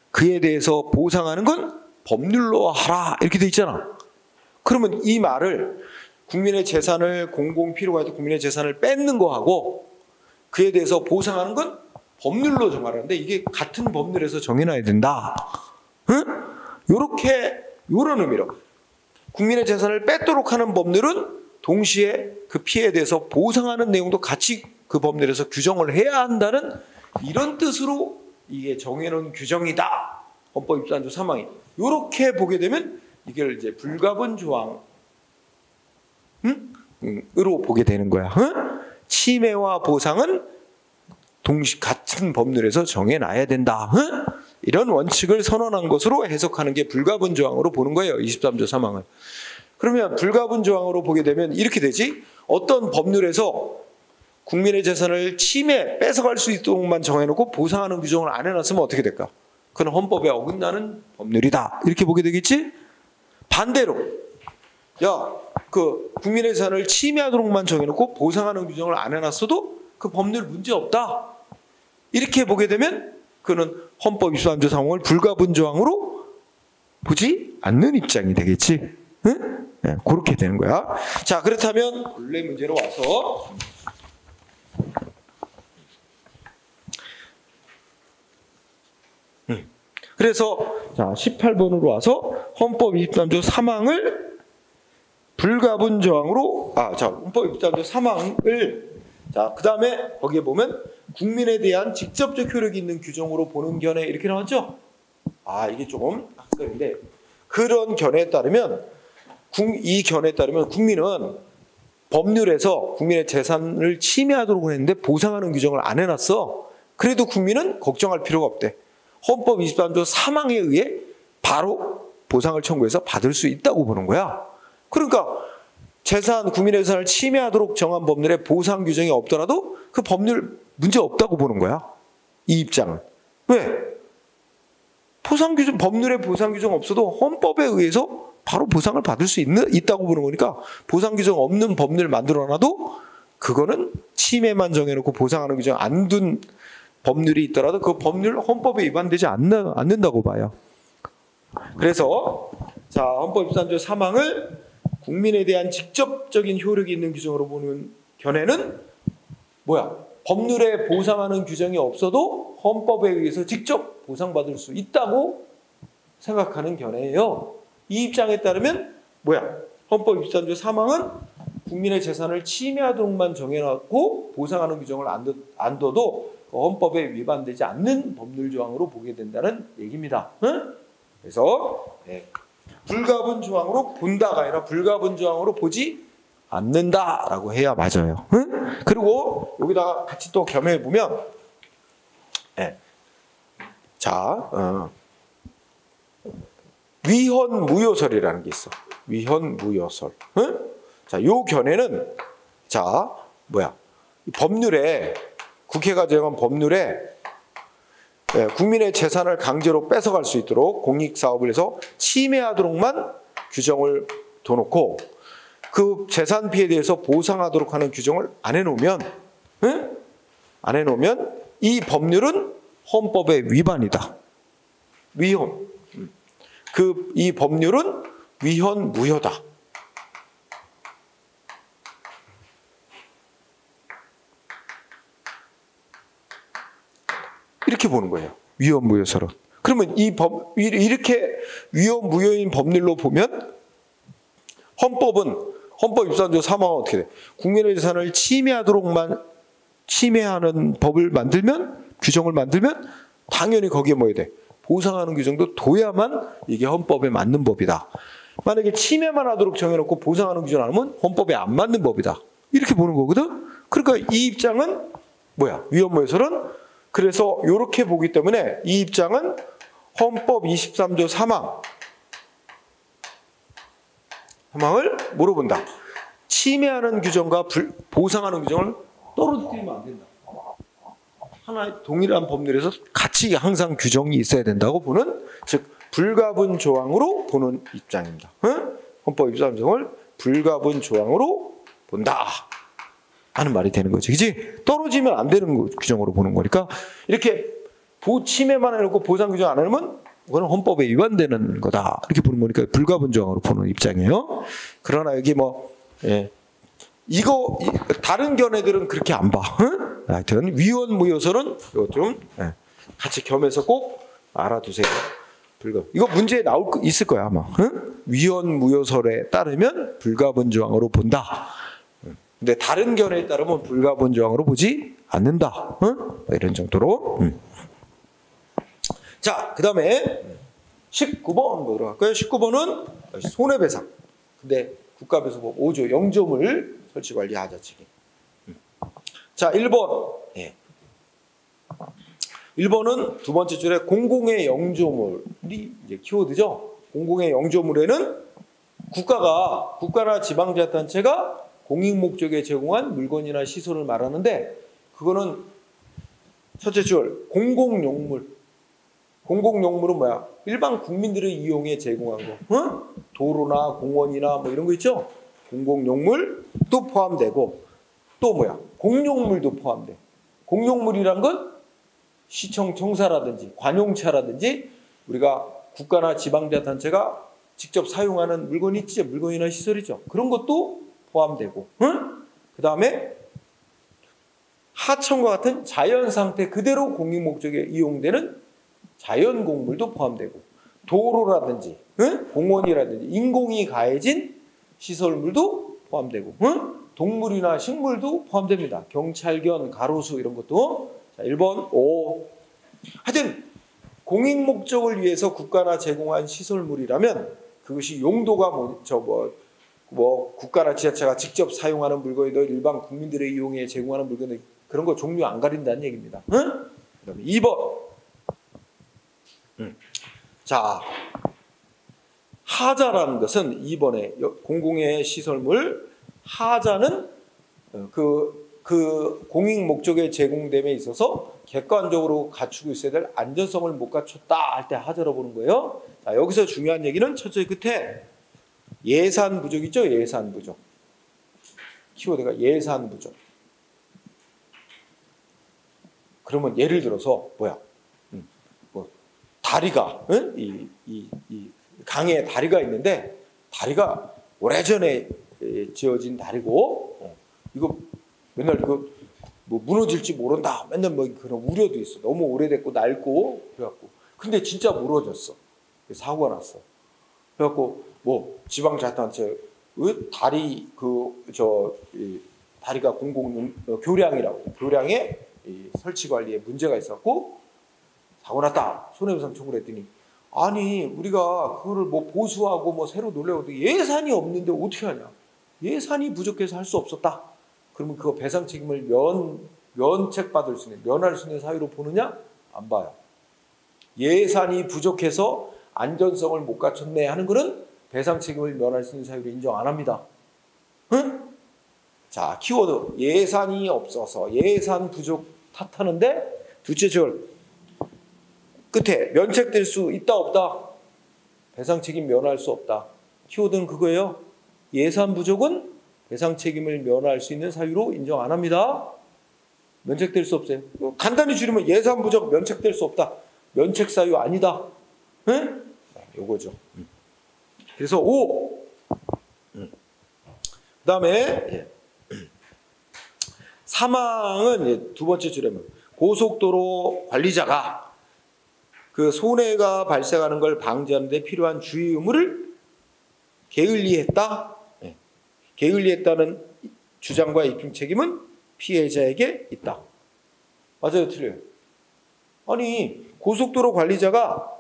그에 대해서 보상하는 건 법률로 하라 이렇게 돼 있잖아. 그러면 이 말을 국민의 재산을 공공 필요가 있어서 국민의 재산을 뺏는 거하고 그에 대해서 보상하는 건 법률로 정하라는데 이게 같은 법률에서 정해놔야 된다. 응? 요런 의미로 국민의 재산을 뺏도록 하는 법률은 동시에 그 피해에 대해서 보상하는 내용도 같이 그 법률에서 규정을 해야 한다는 이런 뜻으로 이게 정해놓은 규정이다. 헌법 23조 3항이. 이렇게 보게 되면 이걸 이제 불가분 조항 으로 보게 되는 거야. 응? 침해와 보상은 같은 법률에서 정해놔야 된다. 응? 이런 원칙을 선언한 것으로 해석하는 게 불가분 조항으로 보는 거예요. 23조 3항을. 그러면 불가분 조항으로 보게 되면 이렇게 되지. 어떤 법률에서 국민의 재산을 침해, 뺏어갈 수 있도록만 정해놓고 보상하는 규정을 안 해놨으면 어떻게 될까? 그건 헌법에 어긋나는 법률이다. 이렇게 보게 되겠지? 반대로 그 국민의 재산을 침해하도록만 정해놓고 보상하는 규정을 안 해놨어도 그 법률 문제 없다. 이렇게 보게 되면 그는 헌법 23조 3항을 불가분 조항으로 보지 않는 입장이 되겠지. 응? 네, 그렇게 되는 거야. 자, 그렇다면 본래 문제로 와서 그래서 자 18번으로 와서 헌법 23조 3항을 불가분 조항으로 헌법 23조 3항을 그 다음에 거기에 보면 국민에 대한 직접적 효력이 있는 규정으로 보는 견해 이렇게 나왔죠? 이게 조금 학설인데 그런 견해에 따르면 이 견해에 따르면 국민은 법률에서 국민의 재산을 침해하도록 했는데 보상하는 규정을 안 해놨어. 그래도 국민은 걱정할 필요가 없대. 헌법 23조 3항에 의해 바로 보상을 청구해서 받을 수 있다고 보는 거야. 그러니까 국민의 재산을 침해하도록 정한 법률에 보상 규정이 없더라도 그 법률 문제 없다고 보는 거야. 이 입장은. 왜? 법률에 보상 규정 없어도 헌법에 의해서 바로 보상을 받을 수 있다고 보는 거니까 보상 규정 없는 법률 만들어놔도 그거는 침해만 정해놓고 보상하는 규정 안 둔 법률이 있더라도 그 법률 헌법에 위반되지 않는다고 봐요. 그래서 헌법 23조 3항을 국민에 대한 직접적인 효력이 있는 규정으로 보는 견해는 법률에 보상하는 규정이 없어도 헌법에 의해서 직접 보상받을 수 있다고 생각하는 견해예요. 이 입장에 따르면 헌법 23조 3항은 국민의 재산을 침해하도록만 정해놨고 보상하는 규정을 안 둬도 헌법에 위반되지 않는 법률 조항으로 보게 된다는 얘기입니다. 응? 그래서 불가분 조항으로 본다가 아니라 불가분 조항으로 보지 않는다라고 해야 맞아요. 응? 그리고 여기다가 같이 또 겸해 보면 위헌무효설이라는 게 있어. 위헌무효설. 응? 요 견해는 법률에 국회가 제정한 법률에 국민의 재산을 강제로 뺏어갈 수 있도록 공익사업을 해서 침해하도록만 규정을 둬놓고 그 재산 피해에 대해서 보상하도록 하는 규정을 안 해놓으면 이 법률은 헌법의 위반이다. 위헌. 이 법률은 위헌무효다. 이렇게 보는 거예요. 위헌무효설은. 그러면 이렇게 위헌무효인 법률로 보면 헌법 23조 3항은 어떻게 돼? 국민의 재산을 침해하는 법을 규정을 만들면 당연히 거기에 뭐야 돼? 보상하는 규정도 둬야만 이게 헌법에 맞는 법이다. 만약에 침해만 하도록 정해놓고 보상하는 규정 안 하면 헌법에 안 맞는 법이다. 이렇게 보는 거거든. 그러니까 이 입장은 위헌무효설은 그래서 이렇게 보기 때문에 이 입장은 헌법 23조 3항을 뭐로 본다? 침해하는 규정과 보상하는 규정을 떨어뜨리면 안 된다. 하나의 동일한 법률에서 같이 항상 규정이 있어야 된다고 보는, 즉 불가분 조항으로 보는 입장입니다. 헌법 23조를 불가분 조항으로 본다. 하는 말이 되는 거지. 그지? 떨어지면 안 되는 규정으로 보는 거니까 이렇게 침해만 해놓고 보상 규정 안 해놓으면 그거는 헌법에 위반되는 거다. 이렇게 보는 거니까 불가분정으로 보는 입장이에요. 그러나 여기 뭐 다른 견해들은 그렇게 안 봐. 응? 하여튼 위헌무효설은 이거 좀 같이 겸해서 꼭 알아두세요. 이거 문제에 있을 거야 아마. 응? 위헌무효설에 따르면 불가분정으로 본다. 근데 다른 견해에 따르면 불가분정으로 보지 않는다. 응? 뭐 이런 정도로. 자, 그 다음에 19번 뭐로 할까요? 19번은 손해배상. 근데 국가배수법 5조 영조물 설치관리하자 책임. 자, 1번. 1번은 두 번째 줄에 공공의 영조물이 이제 키워드죠. 공공의 영조물에는 국가나 지방자치단체가 공익 목적에 제공한 물건이나 시설을 말하는데 그거는 첫째 줄 공공용물. 공공용물은 뭐야? 일반 국민들의 이용에 제공한 거. 응? 도로나 공원이나 뭐 이런 거 있죠? 공공용물도 포함되고 또 뭐야? 공용물도 포함돼. 공용물이란 건 시청 청사라든지 관용차라든지 우리가 국가나 지방자치단체가 직접 사용하는 물건이 있죠. 물건이나 시설이죠. 그런 것도 포함되고. 응? 그 다음에 하천과 같은 자연 상태 그대로 공익 목적에 이용되는 자연 공물도 포함되고 도로라든지 응? 공원이라든지 인공이 가해진 시설물도 포함되고 응? 동물이나 식물도 포함됩니다. 경찰견, 가로수 이런 것도. 자, 1번 5. 하여튼 공익 목적을 위해서 국가나 제공한 시설물이라면 그것이 용도가 국가나 지자체가 직접 사용하는 물건이든 일반 국민들의 이용에 제공하는 물건이든 그런 거 종류 안 가린다는 얘기입니다. 응? 그다음에 2번. 자, 하자라는 것은 2번에 공공의 시설물 하자는 그 공익 목적에 제공됨에 있어서 객관적으로 갖추고 있어야 될 안전성을 못 갖췄다 할 때 하자로 보는 거예요. 자, 여기서 중요한 얘기는 첫째 끝에 예산 부족 있죠? 예산 부족. 키워드가 예산 부족. 그러면 예를 들어서 뭐야? 다리가 이 강에 다리가 있는데 다리가 오래전에 지어진 다리고 이거 맨날 이거 뭐 무너질지 모른다 맨날 뭐 그런 우려도 있어. 너무 오래됐고 낡고 그래갖고 근데 진짜 무너졌어. 사고가 났어. 그래갖고 뭐 지방자치단체 다리 다리가 공공 교량이라고 교량에 설치 관리에 문제가 있었고 사고 났다. 손해배상 청구를 했더니 아니 우리가 그거를 뭐 보수하고 뭐 새로 놀래고 예산이 없는데 어떻게 하냐. 예산이 부족해서 할 수 없었다. 그러면 그거 배상 책임을 면책받을 수 있는 면할 수 있는 사유로 보느냐? 안 봐요. 예산이 부족해서 안전성을 못 갖췄네 하는 거는 배상 책임을 면할 수 있는 사유로 인정 안 합니다. 응? 자, 키워드 예산이 없어서 예산 부족 탓하는데 둘째 줄 끝에 면책될 수 있다 없다? 배상 책임 면할 수 없다. 키워드는 그거예요. 예산 부족은 배상 책임을 면할 수 있는 사유로 인정 안 합니다. 면책될 수 없어요. 간단히 줄이면 예산 부족 면책될 수 없다. 면책 사유 아니다. 응? 요거죠. 그래서 5. 그 다음에 사망은 두 번째 줄에는 고속도로 관리자가 그 손해가 발생하는 걸 방지하는 데 필요한 주의 의무를 게을리했다. 게을리했다는 주장과 입증 책임은 피해자에게 있다. 맞아요, 틀려요? 아니 고속도로 관리자가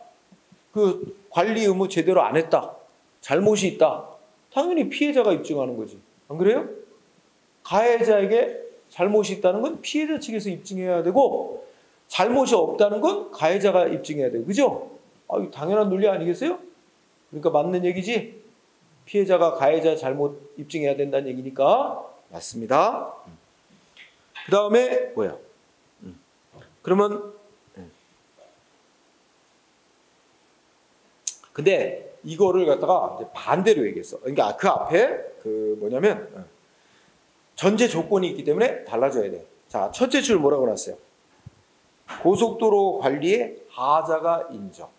그 관리 의무 제대로 안 했다. 잘못이 있다. 당연히 피해자가 입증하는 거지. 안 그래요? 가해자에게 잘못이 있다는 건 피해자 측에서 입증해야 되고 잘못이 없다는 건 가해자가 입증해야 돼요. 그죠? 당연한 논리 아니겠어요? 그러니까 맞는 얘기지. 피해자가 가해자 잘못 입증해야 된다는 얘기니까 맞습니다. 그 다음에 뭐야? 그러면 근데 이거를 갖다가 이제 반대로 얘기했어. 그러니까 그 앞에 그 뭐냐면 전제 조건이 있기 때문에 달라져야 돼. 자, 첫째 줄 뭐라고 놨어요? 고속도로 관리의 하자가 인정.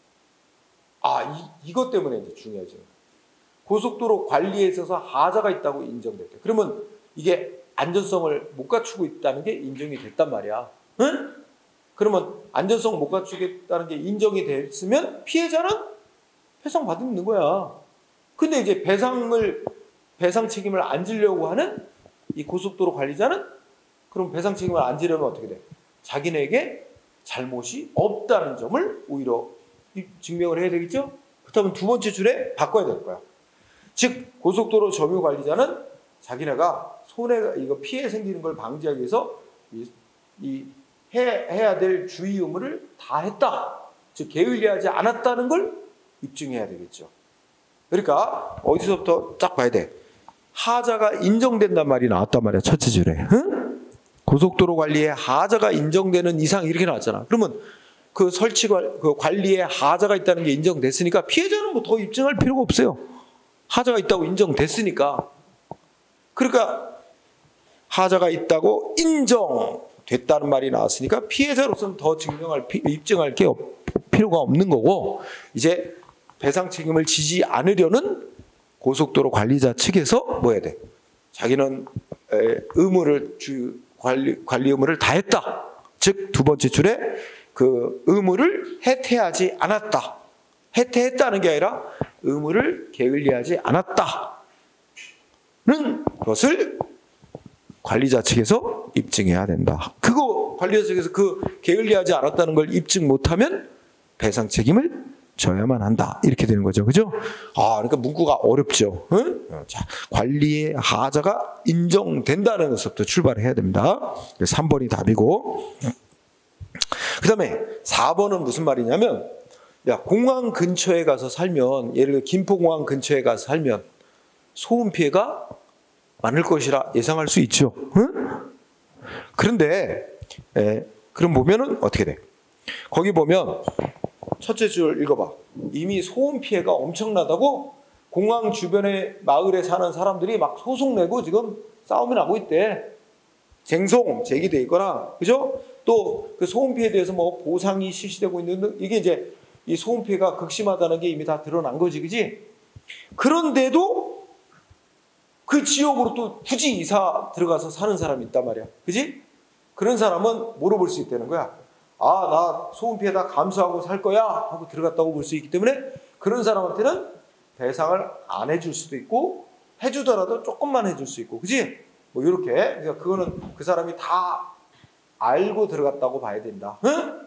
이것 때문에 이제 중요해지는 거예요. 고속도로 관리에 있어서 하자가 있다고 인정됐대. 그러면 이게 안전성을 못 갖추고 있다는 게 인정이 됐단 말이야. 응? 그러면 안전성 못 갖추겠다는 게 인정이 됐으면 피해자는 배상 받는 거야. 근데 이제 배상 책임을 안 지려고 하는 이 고속도로 관리자는 그럼 배상 책임을 안 지려면 어떻게 돼? 자기네에게 잘못이 없다는 점을 오히려 증명을 해야 되겠죠? 그렇다면 두 번째 줄에 바꿔야 될 거야. 즉 고속도로 점유 관리자는 자기네가 이거 피해 생기는 걸 방지하기 위해서 해야 될 주의 의무를 다 했다. 즉 게을리하지 않았다는 걸 입증해야 되겠죠. 그러니까 어디서부터 딱 봐야 돼. 하자가 인정된단 말이 나왔단 말이야. 첫째 줄에. 응? 고속도로 관리에 하자가 인정되는 이상 이렇게 나왔잖아. 그러면 그 그 관리에 하자가 있다는 게 인정됐으니까 피해자는 뭐 더 입증할 필요가 없어요. 하자가 있다고 인정됐으니까. 그러니까 하자가 있다고 인정됐다는 말이 나왔으니까 피해자로서는 더 입증할 게 필요가 없는 거고, 이제 배상 책임을 지지 않으려는 고속도로 관리자 측에서 뭐 해야 돼? 자기는 관리 의무를 다 했다. 즉 두 번째 줄에 그 의무를 해태하지 않았다. 해태했다는 게 아니라 의무를 게을리하지 않았다는 것을 관리자 측에서 입증해야 된다. 그거 관리자 측에서 그 게을리하지 않았다는 걸 입증 못하면 배상 책임을 져야만 한다. 이렇게 되는 거죠. 그죠? 그러니까 문구가 어렵죠. 응? 자, 관리의 하자가 인정된다는 것부터 출발해야 됩니다. 3번이 답이고. 그 다음에 4번은 무슨 말이냐면, 공항 근처에 가서 살면, 예를 들어 김포공항 근처에 가서 살면 소음 피해가 많을 것이라 예상할 수 있죠. 응? 그런데 그럼 보면은 어떻게 돼? 거기 보면 첫째 줄 읽어봐. 이미 소음 피해가 엄청나다고 공항 주변의 마을에 사는 사람들이 막 소송 내고 지금 싸움이 나고 있대. 쟁송 제기돼 있거나, 그죠? 또 그 소음 피해에 대해서 뭐 보상이 실시되고 있는, 이게 이제 이 소음 피해가 극심하다는 게 이미 다 드러난 거지, 그지? 그런데도 그 지역으로 또 굳이 이사 들어가서 사는 사람이 있단 말이야, 그지? 그런 사람은 뭐로 볼 수 있다는 거야? 나 소음 피해 다 감수하고 살 거야 하고 들어갔다고 볼 수 있기 때문에 그런 사람한테는 배상을 안 해줄 수도 있고, 해주더라도 조금만 해줄 수 있고, 그지? 뭐 이렇게. 그러니까 그거는 그 사람이 다 알고 들어갔다고 봐야 된다. 응?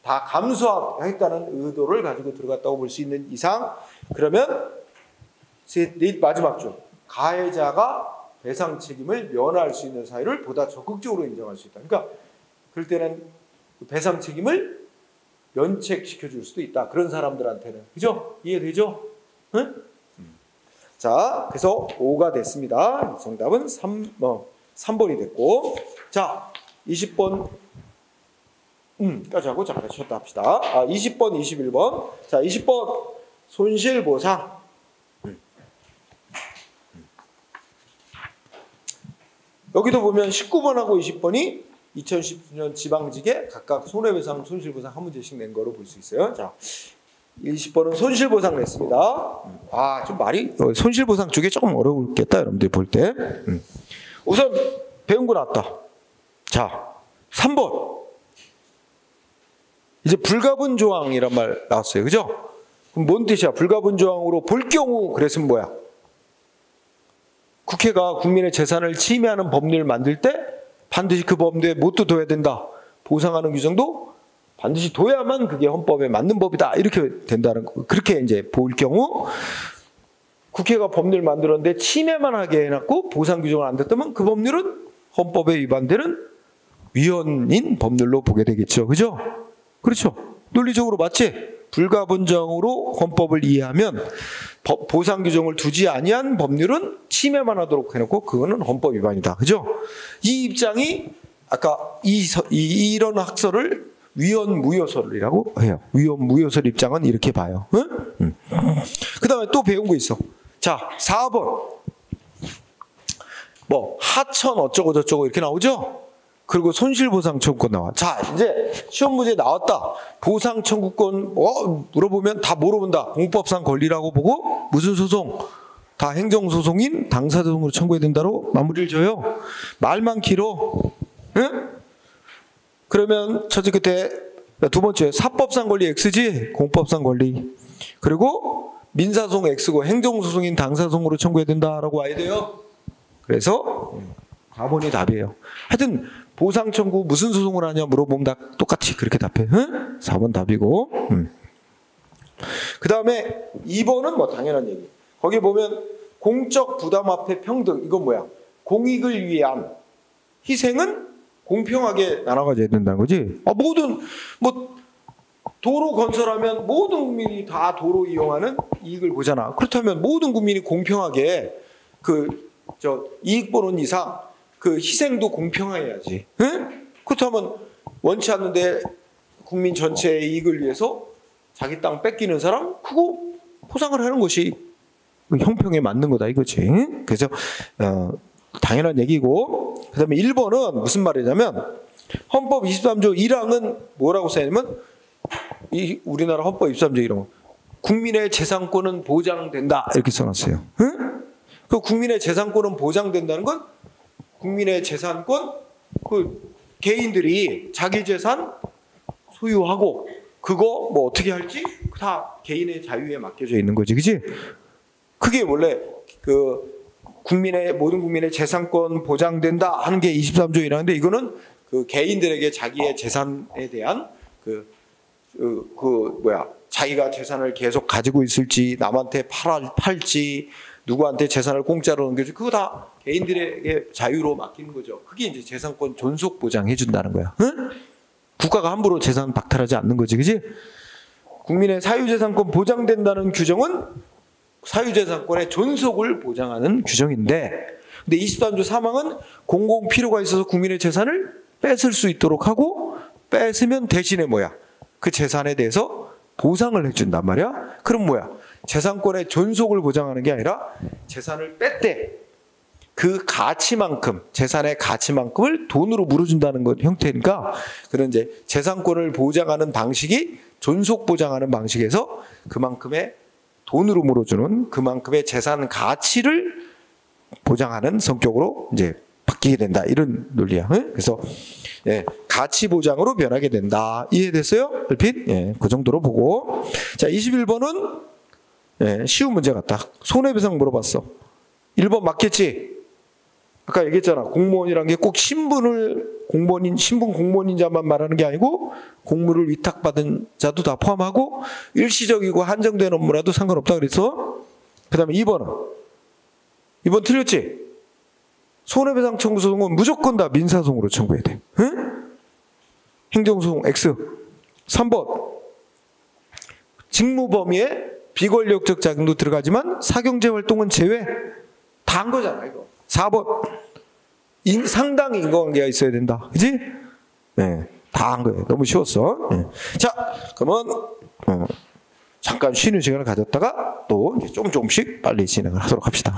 다 감수하겠다는 의도를 가지고 들어갔다고 볼 수 있는 이상, 그러면 마지막 줄, 가해자가 배상 책임을 면할 수 있는 사유를 보다 적극적으로 인정할 수 있다. 그러니까 그럴 때는 배상 책임을 면책시켜 줄 수도 있다. 그런 사람들한테는. 그죠? 이해되죠? 응? 자, 그래서 5가 됐습니다. 정답은 3번이 됐고. 자, 20번 까지 하고 잠깐 쉬었다 합시다. 20번, 21번. 자, 20번 손실보상. 여기도 보면 19번하고 20번이 2010년 지방직에 각각 손해배상, 손실보상 한 문제씩 낸 거로 볼 수 있어요. 자, 20번은 손실보상 냈습니다. 좀 말이 손실보상 쪽에 조금 어려웠겠다, 여러분들 볼 때. 우선 배운 거 나왔다. 자, 3번. 이제 불가분 조항이란 말 나왔어요. 그죠? 그럼 뭔 뜻이야? 불가분 조항으로 볼 경우 그랬으면 뭐야? 국회가 국민의 재산을 침해하는 법률을 만들 때 반드시 그 법률에 뭣도 둬야 된다. 보상하는 규정도 반드시 둬야만 그게 헌법에 맞는 법이다. 이렇게 된다는 거. 그렇게 이제 볼 경우 국회가 법률을 만들었는데 침해만 하게 해놨고 보상 규정을 안 뒀다면 그 법률은 헌법에 위반되는 위헌인 법률로 보게 되겠죠. 그죠? 그렇죠. 논리적으로 맞지? 불가분정으로 헌법을 이해하면 보상 규정을 두지 아니한 법률은 침해만 하도록 해놓고 그거는 헌법 위반이다. 그죠? 이 입장이 아까 이런 학설을 위헌무효설이라고 해요. 위헌무효설 입장은 이렇게 봐요. 응? 그 다음에 또 배운 거 있어. 자, 4번. 뭐 하천 어쩌고 저쩌고 이렇게 나오죠? 그리고 손실보상 청구권 나와. 자, 이제 시험 문제 나왔다. 보상 청구권 물어보면 다 물어본다. 공법상 권리라고 보고 무슨 소송? 다 행정소송인 당사소송으로 청구해야 된다로 마무리를 줘요. 말만 길어. 응? 그러면 첫째 끝에 두 번째 사법상 권리 X지? 공법상 권리. 그리고 민사소송 X고 행정소송인 당사소송으로 청구해야 된다라고 와야 돼요. 그래서 4번이 답이에요. 하여튼 보상 청구 무슨 소송을 하냐 물어보면 다 똑같이 그렇게 답해. 응? 4번 답이고. 그 다음에 2번은 뭐 당연한 얘기. 거기 보면 공적 부담 앞에 평등. 이건 뭐야? 공익을 위한 희생은 공평하게 나눠가져야 된다는 거지. 모든 뭐 도로 건설하면 모든 국민이 다 도로 이용하는 이익을 보잖아. 그렇다면 모든 국민이 공평하게 이익 보는 이상 그 희생도 공평해야지. 응? 그렇다면 원치 않는데 국민 전체의 이익을 위해서 자기 땅 뺏기는 사람 그거 포상을 하는 것이 형평에 맞는 거다 이거지. 그래서 당연한 얘기고. 그 다음에 1번은 무슨 말이냐면 헌법 23조 1항은 뭐라고 써있냐면 이 우리나라 헌법 23조 1항은 국민의 재산권은 보장된다 이렇게 써놨어요. 응? 그 국민의 재산권은 보장된다는 건 국민의 재산권 그 개인들이 자기 재산 소유하고 그거 뭐 어떻게 할지 다 개인의 자유에 맡겨져 있는 거지, 그지? 그게 원래 모든 국민의 재산권 보장된다 하는 게 23조 1항인데 이거는 그 개인들에게 자기의 재산에 대한 자기가 재산을 계속 가지고 있을지 남한테 팔지 누구한테 재산을 공짜로 넘겨줄지 그거 다 개인들에게 자유로 맡기는 거죠. 그게 이제 재산권 존속 보장해 준다는 거야. 응? 국가가 함부로 재산 박탈하지 않는 거지, 그지? 국민의 사유재산권 보장된다는 규정은 사유재산권의 존속을 보장하는 규정인데, 근데 23조 3항은 공공 필요가 있어서 국민의 재산을 뺏을 수 있도록 하고 뺏으면 대신에 뭐야? 그 재산에 대해서 보상을 해준단 말이야. 그럼 뭐야? 재산권의 존속을 보장하는 게 아니라 재산을 뺐대 그 가치만큼 재산의 가치만큼을 돈으로 물어준다는 것 형태니까 그런 이제 재산권을 보장하는 방식이 존속 보장하는 방식에서 그만큼의 돈으로 물어주는 그만큼의 재산 가치를 보장하는 성격으로 이제 바뀌게 된다 이런 논리야. 그래서 가치 보장으로 변하게 된다. 이해됐어요? 얼핏? 그 정도로 보고. 자, 21번은 쉬운 문제 같다. 손해배상 물어봤어. 1번 맞겠지? 아까 얘기했잖아. 공무원이란 게 꼭 신분 공무원인자만 말하는 게 아니고 공무를 위탁받은 자도 다 포함하고 일시적이고 한정된 업무라도 상관없다 그랬어. 그 다음에 2번은 2번 틀렸지? 손해배상 청구 소송은 무조건 다 민사소송으로 청구해야 돼. 응? 행정소송 X. 3번 직무 범위에 비권력적 자금도 들어가지만 사경제 활동은 제외. 다 한 거잖아 이거. 4번 상당 인과관계가 있어야 된다. 그지? 다 한 거예요. 너무 쉬웠어. 자, 그러면 잠깐 쉬는 시간을 가졌다가 또 조금씩 빨리 진행을 하도록 합시다.